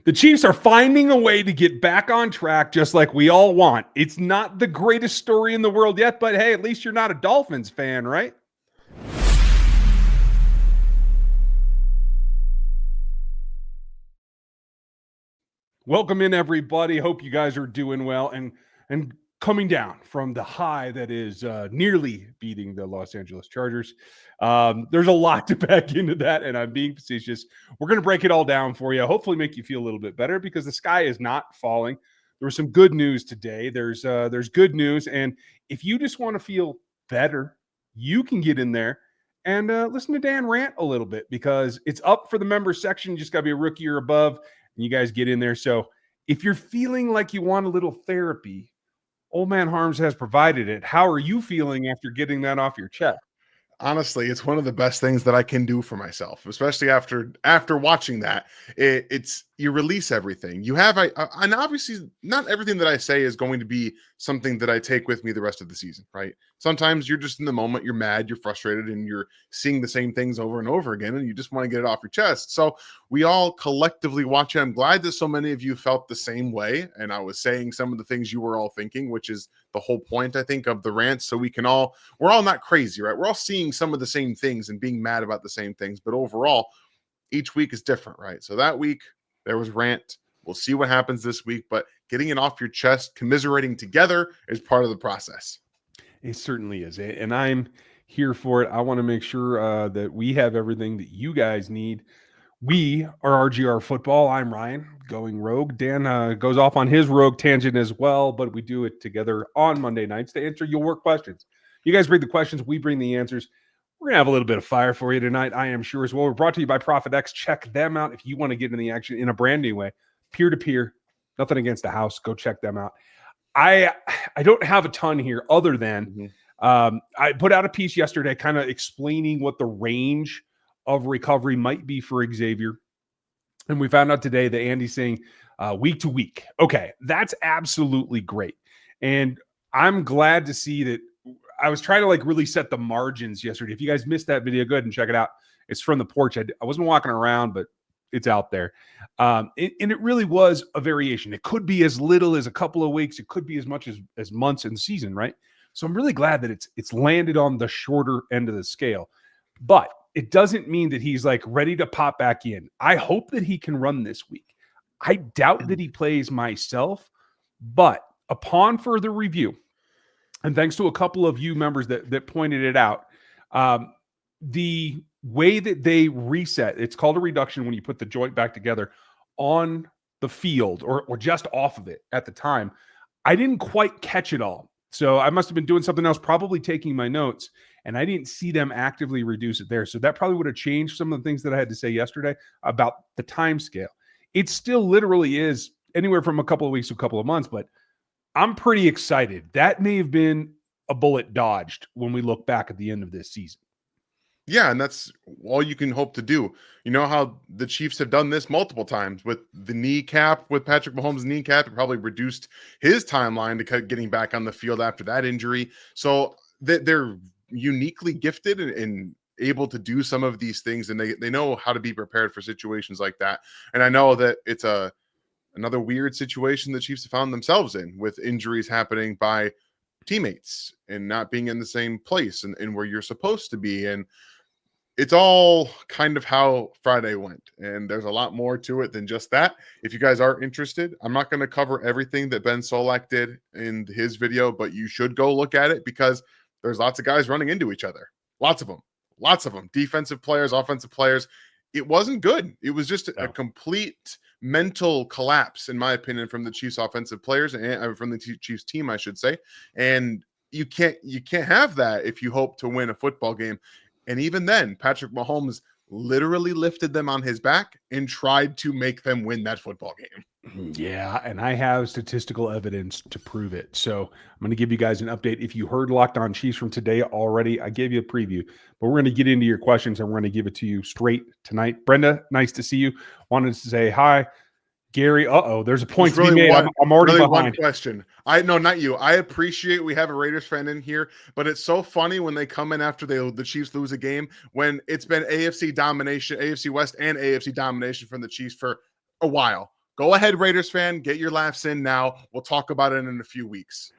The Chiefs are finding a way to get back on track just like we all want. It's not the greatest story in the world yet, but hey, at least you're not a Dolphins fan, right? Welcome in, everybody. Hope you guys are doing well and coming down from the high that is nearly beating the Los Angeles Chargers. There's a lot to pack into that, and I'm being facetious. We're going to break it all down for you, hopefully make you feel a little bit better because the sky is not falling. There was some good news today. There's good news, and if you just want to feel better, you can get in there and listen to Dan rant a little bit because it's up for the members section. You just got to be a rookie or above. And you guys get in there. So if you're feeling like you want a little therapy, Old Man Harms has provided it. How are you feeling after getting that off your chest? Honestly, it's one of the best things that I can do for myself, especially after watching that. It's you release everything you have. And obviously, not everything that I say is going to be something that I take with me the rest of the season, right? Sometimes you're just in the moment, you're mad, you're frustrated, and you're seeing the same things over and over again, and you just want to get it off your chest. So we all collectively watch it. I'm glad that so many of you felt the same way, and I was saying some of the things you were all thinking, which is the whole point, I think, of the rant. So we're all not crazy, right? We're all seeing some of the same things and being mad about the same things, but overall, each week is different, right? So that week there was rant. We'll see what happens this week, but getting it off your chest, commiserating together is part of the process. It certainly is. And I'm here for it. I want to make sure that we have everything that you guys need. We are RGR Football. I'm Ryan, going rogue. Dan goes off on his rogue tangent as well, but we do it together on Monday nights to answer your work questions. You guys bring the questions, we bring the answers. We're going to have a little bit of fire for you tonight, I am sure as well. We're brought to you by Profit X. Check them out if you want to get in the action in a brand new way. Peer-to-peer, nothing against the house. Go check them out. I don't have a ton here other than I put out a piece yesterday kind of explaining what the range of recovery might be for Xavier. And we found out today that Andy's saying week to week. Okay, that's absolutely great. And I'm glad to see that. I was trying to really set the margins yesterday. If you guys missed that video, go ahead and check it out. It's from the porch. I wasn't walking around, but it's out there. And it really was a variation. It could be as little as a couple of weeks. It could be as much as months in the season, right? So I'm really glad that it's landed on the shorter end of the scale. But it doesn't mean that he's ready to pop back in. I hope that he can run this week. I doubt that he plays myself, but upon further review, and thanks to a couple of you members that pointed it out, the way that they reset, it's called a reduction when you put the joint back together on the field or just off of it at the time. I didn't quite catch it all. So I must have been doing something else, probably taking my notes, and I didn't see them actively reduce it there. So that probably would have changed some of the things that I had to say yesterday about the time scale. It still literally is anywhere from a couple of weeks to a couple of months, but I'm pretty excited. That may have been a bullet dodged when we look back at the end of this season. Yeah, and that's all you can hope to do. You know how the Chiefs have done this multiple times with the kneecap, with Patrick Mahomes' kneecap. It probably reduced his timeline to getting back on the field after that injury. So they're uniquely gifted and able to do some of these things, and they know how to be prepared for situations like that. And I know that it's another weird situation the Chiefs have found themselves in, with injuries happening by teammates and not being in the same place and where you're supposed to be. And it's all kind of how Friday went. And there's a lot more to it than just that. If you guys are interested, I'm not going to cover everything that Ben Solak did in his video, but you should go look at it because there's lots of guys running into each other. Lots of them. Defensive players, offensive players. It wasn't good. It was just a complete mental collapse, in my opinion, from the Chiefs offensive players and from the Chiefs team, I should say. And you can't have that if you hope to win a football game. And even then, Patrick Mahomes literally lifted them on his back and tried to make them win that football game. Yeah, and I have statistical evidence to prove it. So I'm going to give you guys an update. If you heard Locked On Chiefs from today already, I gave you a preview, but we're going to get into your questions and we're going to give it to you straight tonight. Brenda, nice to see you. Wanted to say hi. Gary, there's a point to be made. I'm already behind. One question. No, not you. I appreciate we have a Raiders fan in here, but it's so funny when they come in after the Chiefs lose a game when it's been AFC domination, AFC West and AFC domination from the Chiefs for a while. Go ahead, Raiders fan, get your laughs in now. We'll talk about it in a few weeks.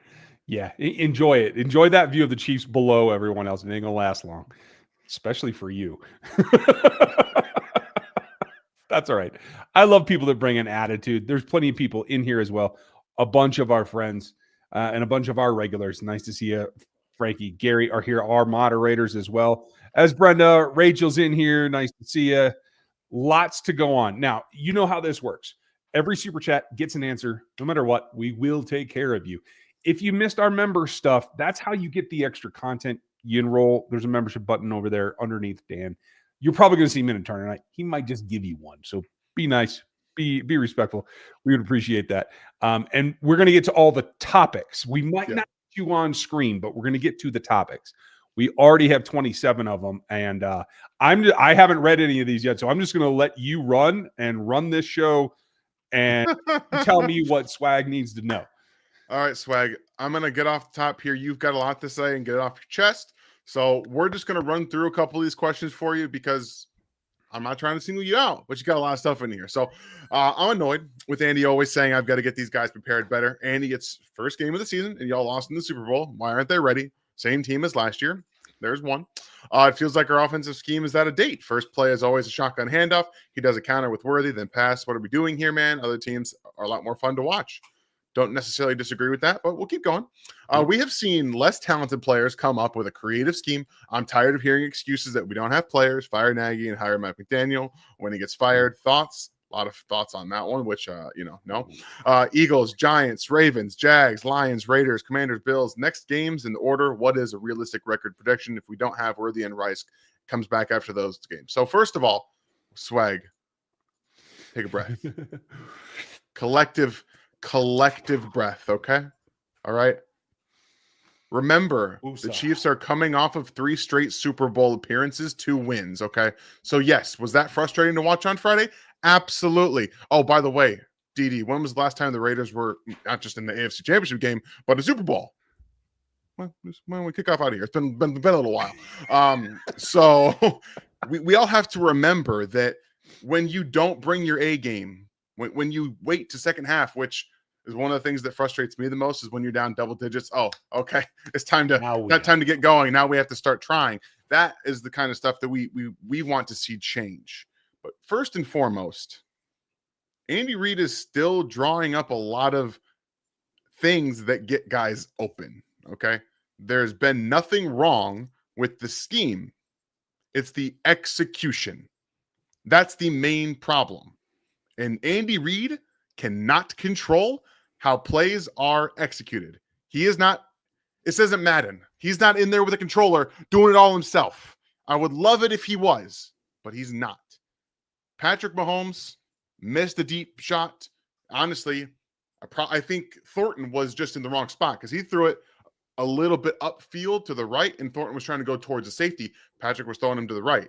Yeah, enjoy it. Enjoy that view of the Chiefs below everyone else. It ain't gonna last long, especially for you. That's all right. I love people that bring an attitude. There's plenty of people in here as well. A bunch of our friends and a bunch of our regulars. Nice to see you, Frankie, Gary are here. Our moderators as well as Brenda. Rachel's in here. Nice to see you. Lots to go on. Now, you know how this works. Every super chat gets an answer. No matter what, we will take care of you. If you missed our member stuff, that's how you get the extra content. You enroll. There's a membership button over there underneath Dan. You're probably going to see him in a tournament. He might just give you one. So be nice. Be respectful. We would appreciate that. And we're going to get to all the topics. We might not get you on screen, but we're going to get to the topics. We already have 27 of them, and I haven't read any of these yet, so I'm just going to let you run this show and tell me what Swag needs to know. All right, Swag, I'm going to get off the top here. You've got a lot to say and get it off your chest. So we're just going to run through a couple of these questions for you because I'm not trying to single you out, but you got a lot of stuff in here. So I'm annoyed with Andy always saying I've got to get these guys prepared better. Andy, it's first game of the season, and y'all lost in the Super Bowl. Why aren't they ready? Same team as last year. There's one. It feels like our offensive scheme is out of date. First play is always a shotgun handoff. He does a counter with Worthy, then pass. What are we doing here, man? Other teams are a lot more fun to watch. Don't necessarily disagree with that, but we'll keep going. We have seen less talented players come up with a creative scheme. I'm tired of hearing excuses that we don't have players. Fire Nagy and hire Mike McDaniel when he gets fired. Thoughts? A lot of thoughts on that one, which, no. Eagles, Giants, Ravens, Jags, Lions, Raiders, Commanders, Bills. Next games in order. What is a realistic record prediction if we don't have Worthy and Rice comes back after those games? So first of all, Swag, take a breath. Collective breath, okay? All right. Remember, the Chiefs are coming off of 3 straight Super Bowl appearances, 2 wins, okay? So yes, was that frustrating to watch on Friday? Absolutely. Oh, by the way, DD, when was the last time the Raiders were not just in the AFC Championship game, but a Super Bowl? Well, when we kick off out of here, it's been a little while. So we all have to remember that when you don't bring your A game, when you wait to second half, which is one of the things that frustrates me the most, is when you're down double digits. Oh, okay, it's time to get going. Now we have to start trying. That is the kind of stuff that we want to see change. But first and foremost, Andy Reid is still drawing up a lot of things that get guys open. Okay, there's been nothing wrong with the scheme. It's the execution. That's the main problem. And Andy Reid cannot control how plays are executed. He is not, it says in Madden, he's not in there with a controller doing it all himself. I would love it if he was, but he's not. Patrick Mahomes missed a deep shot. Honestly, I think Thornton was just in the wrong spot because he threw it a little bit upfield to the right, and Thornton was trying to go towards the safety. Patrick was throwing him to the right.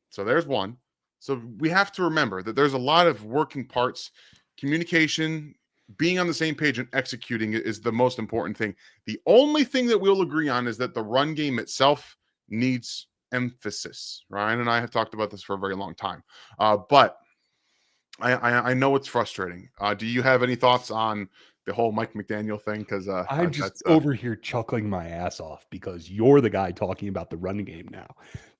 So there's one. So we have to remember that there's a lot of working parts. Communication, being on the same page and executing is the most important thing. The only thing that we'll agree on is that the run game itself needs emphasis. Ryan and I have talked about this for a very long time. But I know it's frustrating. Do you have any thoughts on the whole Mike McDaniel thing? Because I'm just over here chuckling my ass off because you're the guy talking about the run game now.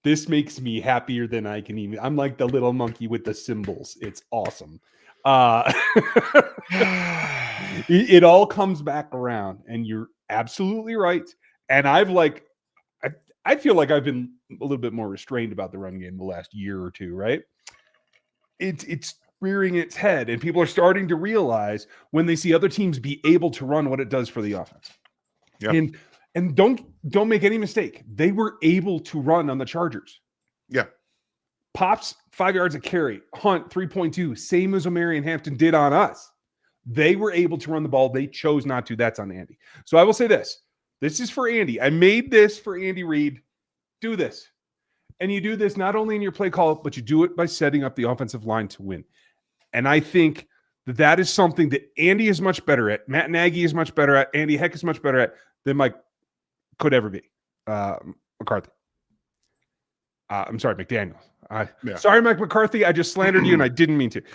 This makes me happier than I can even. I'm like the little monkey with the cymbals. It's awesome. It all comes back around, and you're absolutely right. And I feel like I've been a little bit more restrained about the run game the last year or two, right? It's rearing its head, and people are starting to realize when they see other teams be able to run what it does for the offense. Yep. And don't make any mistake. They were able to run on the Chargers. Yeah. Pops 5 yards a carry, Hunt 3.2, same as Omarion Hampton did on us. They were able to run the ball. They chose not to. That's on Andy. So I will say this. This is for Andy. I made this for Andy Reid. Do this. And you do this not only in your play call, but you do it by setting up the offensive line to win. And I think that is something that Andy is much better at. Matt Nagy is much better at. Andy Heck is much better at than Mike could ever be. McCarthy. I'm sorry, McDaniel. Yeah. Sorry, Mike McCarthy. I just slandered you, and I didn't mean to. It's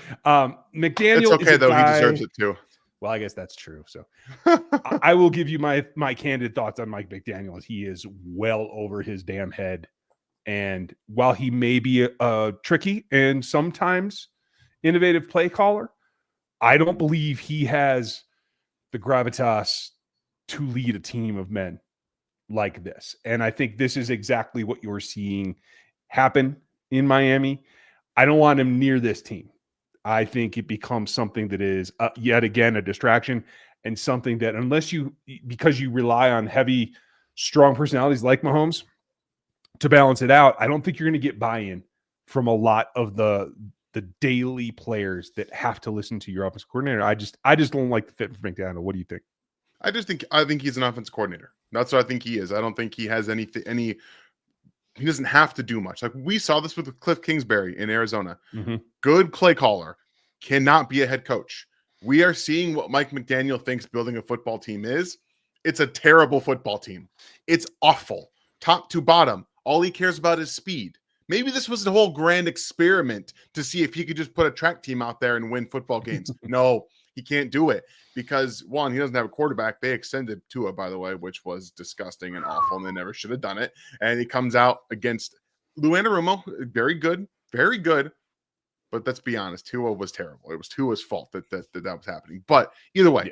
McDaniel is okay a though. He deserves guy. it too. Well, I guess that's true. So I will give you my candid thoughts on Mike McDaniel. He is well over his damn head, and while he may be a tricky and sometimes innovative play caller, I don't believe he has the gravitas to lead a team of men like this. And I think this is exactly what you're seeing happen in Miami. I don't want him near this team. I think it becomes something that is yet again a distraction and something that because you rely on heavy, strong personalities like Mahomes to balance it out, I don't think you're going to get buy-in from a lot of the daily players that have to listen to your offensive coordinator. I just don't like the fit for McDaniel. What do you think? I think he's an offense coordinator. That's what I think he is. I don't think he has any he doesn't have to do much. Like we saw this with Cliff Kingsbury in Arizona. Mm-hmm. Good play caller, cannot be a head coach. We are seeing what Mike McDaniel thinks building a football team is. It's a terrible football team. It's awful. Top to bottom. All he cares about is speed. Maybe this was the whole grand experiment to see if he could just put a track team out there and win football games. No, he can't do it because, one, he doesn't have a quarterback. They extended Tua, by the way, which was disgusting and awful, and they never should have done it. And he comes out against Lou Anarumo, very good, very good. But let's be honest, Tua was terrible. It was Tua's fault that was happening. But either way,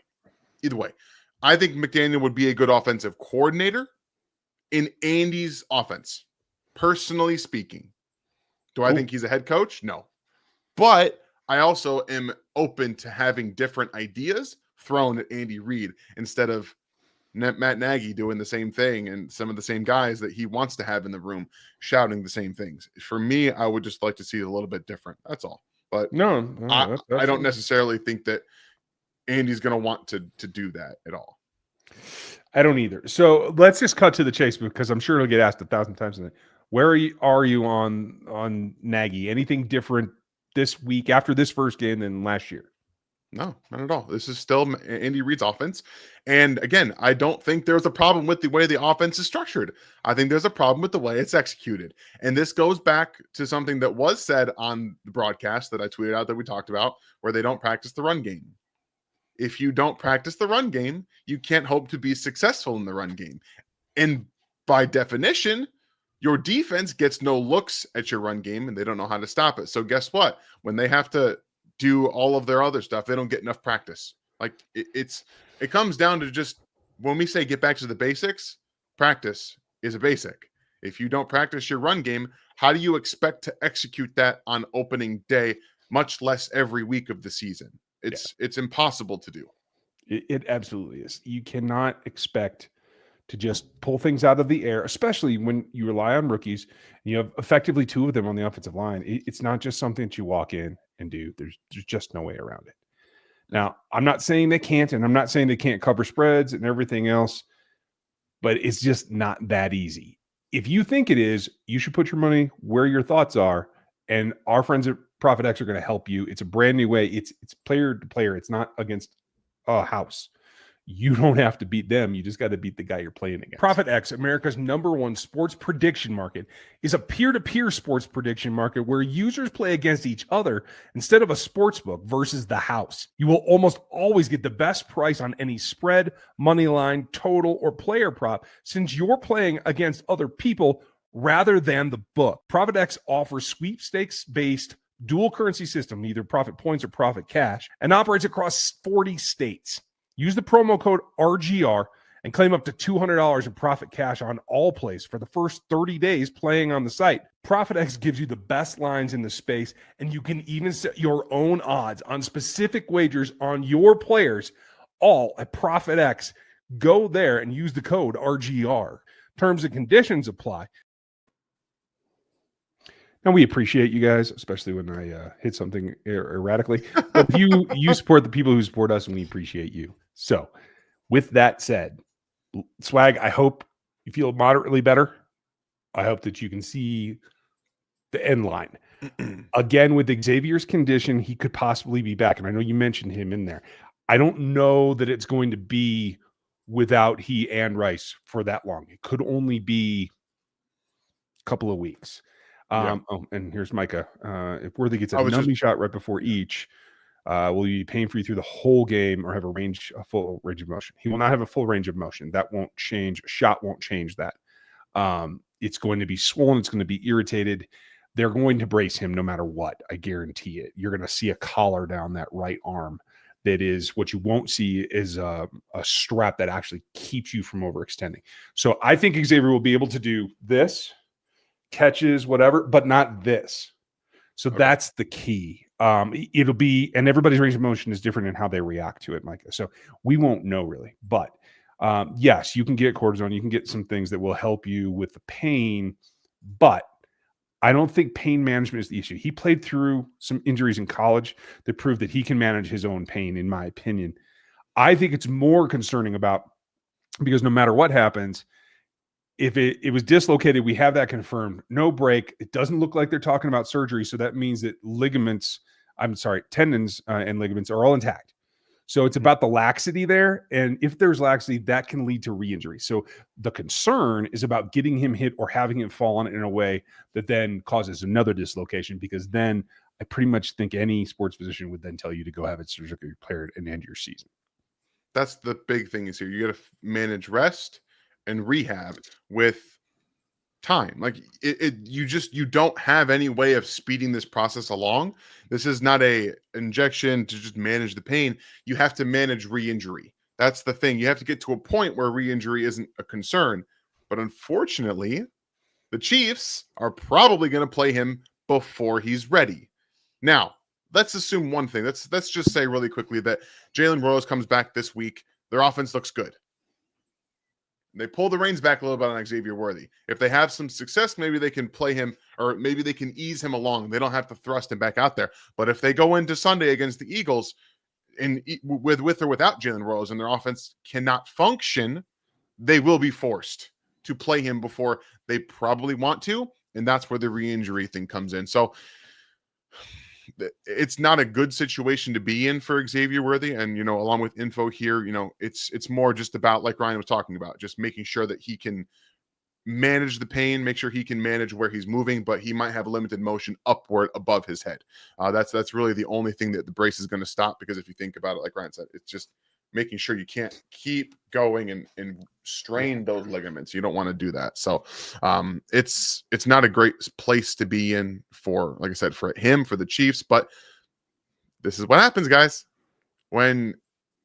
I think McDaniel would be a good offensive coordinator in Andy's offense. Personally speaking, do I think he's a head coach? No. But I also am open to having different ideas thrown at Andy Reid instead of Matt Nagy doing the same thing and some of the same guys that he wants to have in the room shouting the same things. For me, I would just like to see it a little bit different. That's all. But No, I don't necessarily think that Andy's going to want to do that at all. I don't either. So let's just cut to the chase because I'm sure it'll get asked 1,000 times. Where are you on Nagy? Anything different this week after this first game than last year? No, not at all. This is still Andy Reid's offense. And again, I don't think there's a problem with the way the offense is structured. I think there's a problem with the way it's executed. And this goes back to something that was said on the broadcast that I tweeted out that we talked about, where they don't practice the run game. If you don't practice the run game, you can't hope to be successful in the run game. And by definition, your defense gets no looks at your run game and they don't know how to stop it. So guess what? When they have to do all of their other stuff, they don't get enough practice. Like it comes down to just when we say get back to the basics, practice is a basic. If you don't practice your run game, how do you expect to execute that on opening day, much less every week of the season? It's impossible to do. It absolutely is. You cannot expect to just pull things out of the air, especially when you rely on rookies. You have effectively two of them on the offensive line. It's not just something that you walk in and do. There's just no way around it. Now, I'm not saying they can't, and I'm not saying they can't cover spreads and everything else, but it's just not that easy. If you think it is, you should put your money where your thoughts are, and our friends at Profit X are going to help you. It's a brand new way. It's player to player. It's not against a house. You don't have to beat them. You just got to beat the guy you're playing against. Profit X, America's #1 sports prediction market, is a peer-to-peer sports prediction market where users play against each other instead of a sports book versus the house. You will almost always get the best price on any spread, money line, total, or player prop since you're playing against other people rather than the book. Profit X offers sweepstakes-based dual currency system, either profit points or profit cash, and operates across 40 states. Use the promo code RGR and claim up to $200 in profit cash on all plays for the first 30 days playing on the site. ProfitX gives you the best lines in the space, and you can even set your own odds on specific wagers on your players, all at ProfitX. Go there and use the code RGR. Terms and conditions apply. Now, we appreciate you guys, especially when I hit something erratically. But if you support the people who support us, and we appreciate you. So, with that said, Swag, I hope you feel moderately better. I hope that you can see the end line. Again, with Xavier's condition, he could possibly be back. And I know you mentioned him in there. I don't know that it's going to be without he and Rice for that long. It could only be a couple of weeks. Yeah. Oh, and here's Micah. If Worthy gets a I was just numbing shot right before each, will you be pain-free through the whole game or have a full range of motion? He will not have a full range of motion. That won't change. A shot won't change that. It's going to be swollen. It's going to be irritated. They're going to brace him no matter what. I guarantee it. You're going to see a collar down that right arm. That is what you won't see is a strap that actually keeps you from overextending. So I think Xavier will be able to do this, catches, whatever, but not this. So okay. that's the key. It'll be, and everybody's range of motion is different in how they react to it, Micah. So we won't know really, but yes, you can get cortisone. You can get some things that will help you with the pain, but I don't think pain management is the issue. He played through some injuries in college that prove that he can manage his own pain, in my opinion. I think it's more concerning about, because no matter what happens, if it was dislocated, we have that confirmed. No break. It doesn't look like they're talking about surgery. So that means that tendons and ligaments are all intact. So it's about the laxity there. And if there's laxity, that can lead to re-injury. So the concern is about getting him hit or having him fall on it in a way that then causes another dislocation, because then I pretty much think any sports physician would then tell you to go have it surgically repaired and end your season. That's the big thing is here. You got to manage rest and rehab with time. Like you don't have any way of speeding this process along. This is not a injection to just manage the pain. You have to manage re-injury. That's the thing. You have to get to a point where re-injury isn't a concern. But unfortunately, the Chiefs are probably going to play him before he's ready. Now, let's assume one thing. Let's just say really quickly that Jalen Rose comes back this week. Their offense looks good. They pull the reins back a little bit on Xavier Worthy. If they have some success, maybe they can play him, or maybe they can ease him along. They don't have to thrust him back out there. But if they go into Sunday against the Eagles, and with or without Jalen Rose, and their offense cannot function, they will be forced to play him before they probably want to, and that's where the re-injury thing comes in. So it's not a good situation to be in for Xavier Worthy. And, along with info here, it's more just about, like Ryan was talking about, just making sure that he can manage the pain, make sure he can manage where he's moving, but he might have limited motion upward above his head. That's really the only thing that the brace is going to stop, because if you think about it, like Ryan said, it's just making sure you can't keep going and strain those ligaments. You don't want to do that. So it's not a great place to be in for, like I said, for him, for the Chiefs. But this is what happens, guys, when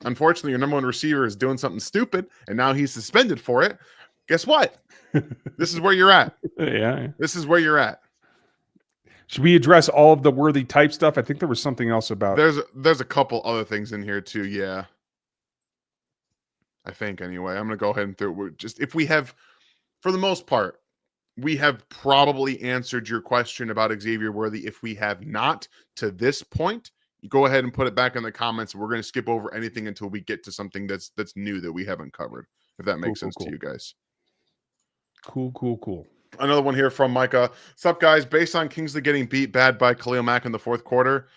unfortunately your number one receiver is doing something stupid and now he's suspended for it. Guess what? This is where you're at. Yeah. This is where you're at. Should we address all of the Worthy type stuff? I think there was something else about. There's a couple other things in here too. Yeah. I think anyway. I'm going to go ahead and through. Just if we have, for the most part, we have probably answered your question about Xavier Worthy. If we have not to this point, go ahead and put it back in the comments. We're going to skip over anything until we get to something that's new that we haven't covered, if that makes sense to you guys. Cool. Another one here from Micah. What's up, guys? Based on Kingsley getting beat bad by Khalil Mack in the fourth quarter,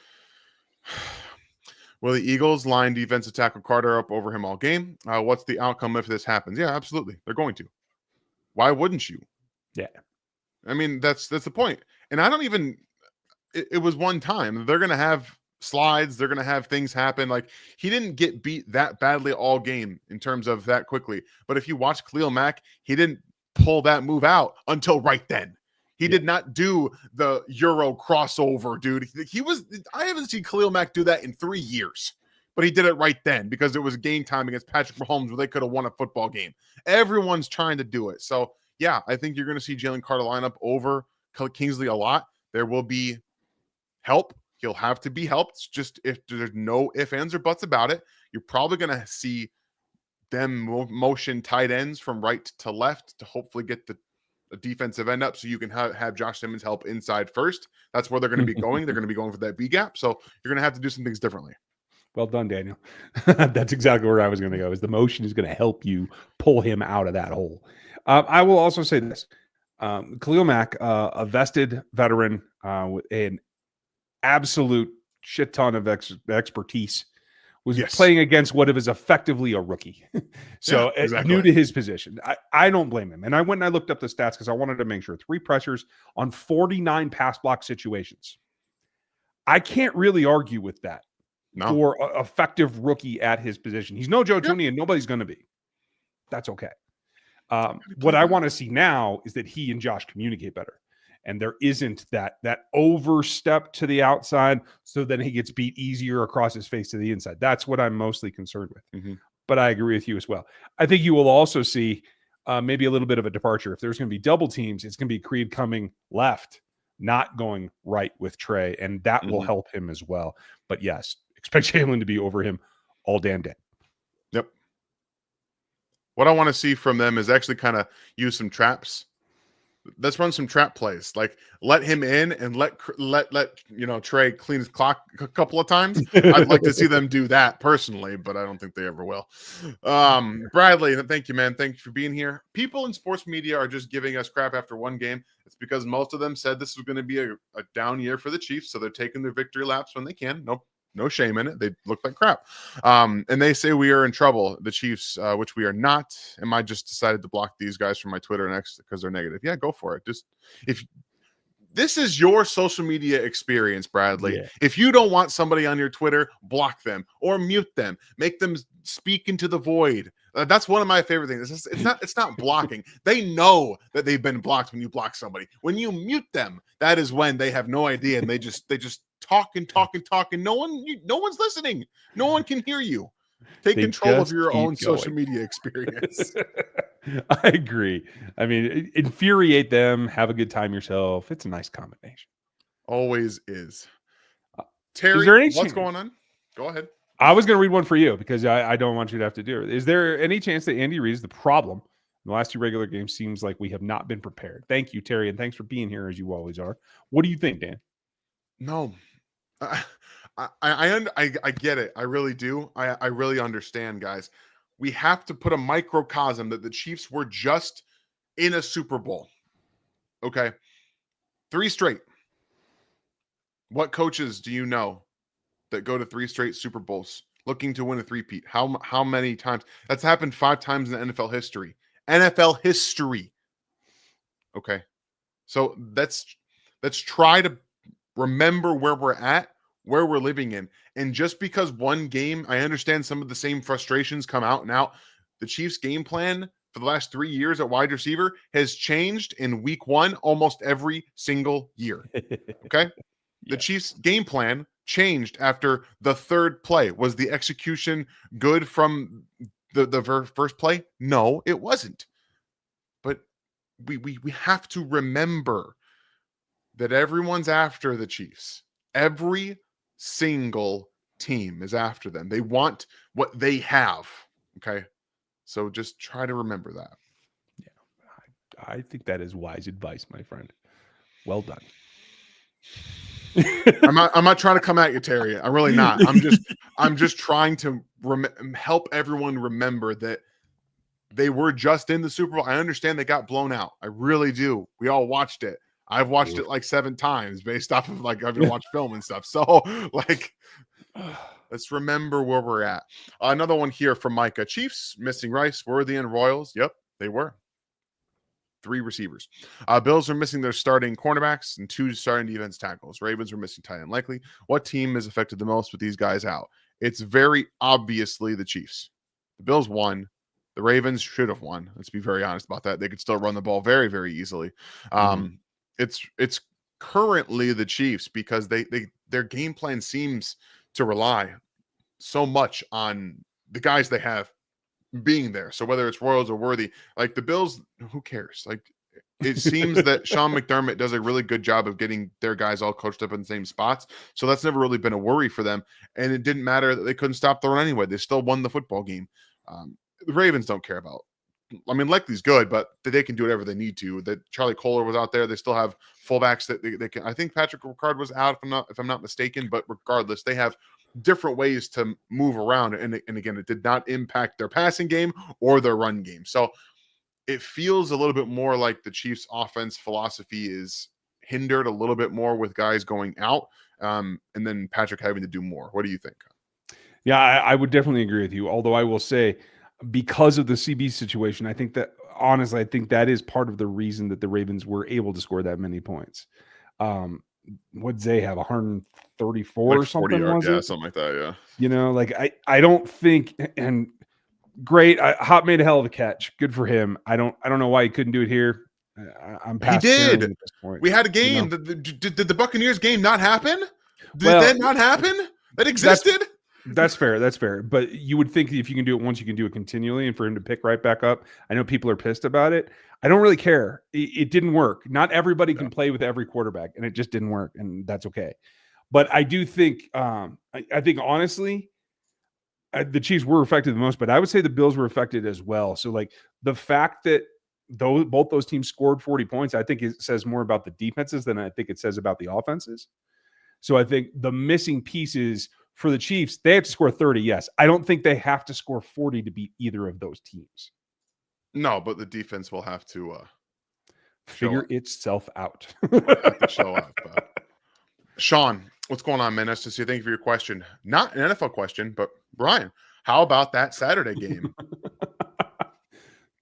will the Eagles line defensive tackle Carter up over him all game? What's the outcome if this happens? Yeah, absolutely. They're going to. Why wouldn't you? Yeah. I mean, that's the point. And I don't even – it was one time. They're going to have slides. They're going to have things happen. Like, he didn't get beat that badly all game in terms of that quickly. But if you watch Khalil Mack, he didn't pull that move out until right then. He did not do the Euro crossover, dude. I haven't seen Khalil Mack do that in 3 years, but he did it right then because it was game time against Patrick Mahomes where they could have won a football game. Everyone's trying to do it. So, yeah, I think you're going to see Jalen Carter line up over Kingsley a lot. There will be help. He'll have to be helped. It's just if there's no ifs, ands, or buts about it, you're probably going to see them motion tight ends from right to left to hopefully get the defensive end up so you can have Josh Simmons help inside first. That's where they're going to be going. They're going to be going for that B gap. So you're going to have to do some things differently. Well done, Daniel. That's exactly where I was going to go, is the motion is going to help you pull him out of that hole. I will also say this. Khalil Mack, a vested veteran with an absolute shit ton of expertise was Yes. playing against what is effectively a rookie. Yeah, So exactly. new to his position. I don't blame him. And I went and I looked up the stats because I wanted to make sure 3 pressures on 49 pass block situations. I can't really argue with that No. for an effective rookie at his position. He's no Joe Yep. Tooney and nobody's going to be. That's okay. He What played I well. want to see now is that he and Josh communicate better. And there isn't that overstep to the outside so then he gets beat easier across his face to the inside. That's what I'm mostly concerned with. Mm-hmm. But I agree with you as well. I think you will also see maybe a little bit of a departure. If there's going to be double teams, it's going to be Creed coming left, not going right with Trey, and that will Mm-hmm. help him as well. But yes, expect Jalen to be over him all damn day. Yep. What I want to see from them is actually kind of use some traps. Let's run some trap plays. Like let him in and let Trey clean his clock a couple of times. I'd like to see them do that personally, but I don't think they ever will. Bradley, thank you, man. Thank you for being here. People in sports media are just giving us crap after one game. It's because most of them said this was going to be a down year for the Chiefs, so they're taking their victory laps when they can. No shame in it. They look like crap. And they say we are in trouble, the Chiefs, which we are not. And I just decided to block these guys from my Twitter and X because they're negative. Yeah, go for it. Just if this is your social media experience, Bradley. Yeah. If you don't want somebody on your Twitter, block them or mute them. Make them speak into the void. That's one of my favorite things. It's not blocking. They know that they've been blocked when you block somebody. When you mute them, that is when they have no idea and they just talk and talk and talk and no one's listening. No one can hear you. Take They control of just your keep own social going. media experience. I agree. I mean, infuriate them, have a good time yourself. It's a nice combination. Always is. Is Terry, there any what's chance? going on? Go ahead. I was going to read one for you because I don't want you to have to do it. Is there any chance that Andy Reid's the problem? In the last 2 regular games seems like we have not been prepared. Thank you, Terry, and thanks for being here as you always are. What do you think, Dan? No. I get it. I really do. I really understand, guys. We have to put a microcosm that the Chiefs were just in a Super Bowl. Okay. 3 straight. What coaches do you know that go to 3 straight Super Bowls looking to win a three-peat? How many times? That's happened 5 times in NFL history. NFL history. Okay. So let's try to remember where we're at, where we're living in. And just because one game, I understand some of the same frustrations come out and out. The Chiefs' game plan for the last 3 years at wide receiver has changed in week 1 almost every single year. Okay? The Chiefs' game plan changed after the 3rd play. Was the execution good from the first play? No, it wasn't. But we have to remember that everyone's after the Chiefs. Every single team is after them. They want what they have. Okay. So just try to remember that. Yeah, I think that is wise advice, my friend. Well done. I'm not trying to come at you, Terry. I'm really not. I'm just trying to help everyone remember that they were just in the Super Bowl. I understand they got blown out. I really do. We all watched it. I've watched it like 7 times based off of like having to watch film and stuff. So like, let's remember where we're at. Another one here from Micah. Chiefs missing Rice, Worthy, and Royals. Yep, they were. 3 receivers. Bills are missing their starting cornerbacks and 2 starting defense tackles. Ravens are missing tight end likely. What team is affected the most with these guys out? It's very obviously the Chiefs. The Bills won. The Ravens should have won. Let's be very honest about that. They could still run the ball very, very easily. It's currently the Chiefs because their game plan seems to rely so much on the guys they have being there. So whether it's Royals or Worthy, like the Bills, who cares? Like it seems that Sean McDermott does a really good job of getting their guys all coached up in the same spots. So that's never really been a worry for them. And it didn't matter that they couldn't stop the run anyway. They still won the football game. The Ravens don't care about. I mean, Likely's good, but they can do whatever they need to. That Charlie Kohler was out there. They still have fullbacks that they can. I think Patrick Ricard was out, if I'm not mistaken. But regardless, they have different ways to move around. And again, it did not impact their passing game or their run game. So it feels a little bit more like the Chiefs' offense philosophy is hindered a little bit more with guys going out, and then Patrick having to do more. What do you think? Yeah, I would definitely agree with you. Although I will say, because of the CB situation, I think that honestly, I think that is part of the reason that the Ravens were able to score that many points. Um, what did they have? 134 Like or 40 something, yard, was yeah, it? something like that. Yeah. Like I don't think, and great, Hop made a hell of a catch. Good for him. I don't know why he couldn't do it here. I'm He past caring did. at this point. We had a You know, game. Did the Buccaneers game not happen? Did well, that not happen? That that's existed? That's fair. That's fair. But you would think if you can do it once, you can do it continually. And for him to pick right back up, I know people are pissed about it. I don't really care. It didn't work. Not everybody Yeah. can play with every quarterback, and it just didn't work, and that's okay. But I do think, I think honestly, the Chiefs were affected the most, but I would say the Bills were affected as well. So like the fact that both those teams scored 40 points, I think it says more about the defenses than I think it says about the offenses. So I think the missing pieces for the Chiefs, they have to score 30. Yes. I don't think they have to score 40 to beat either of those teams. No, but the defense will have to show Figure up. itself out. Have to show up. Sean, what's going on, man? Nice to see you. Thank you for your question. Not an NFL question, but Brian, how about that Saturday game?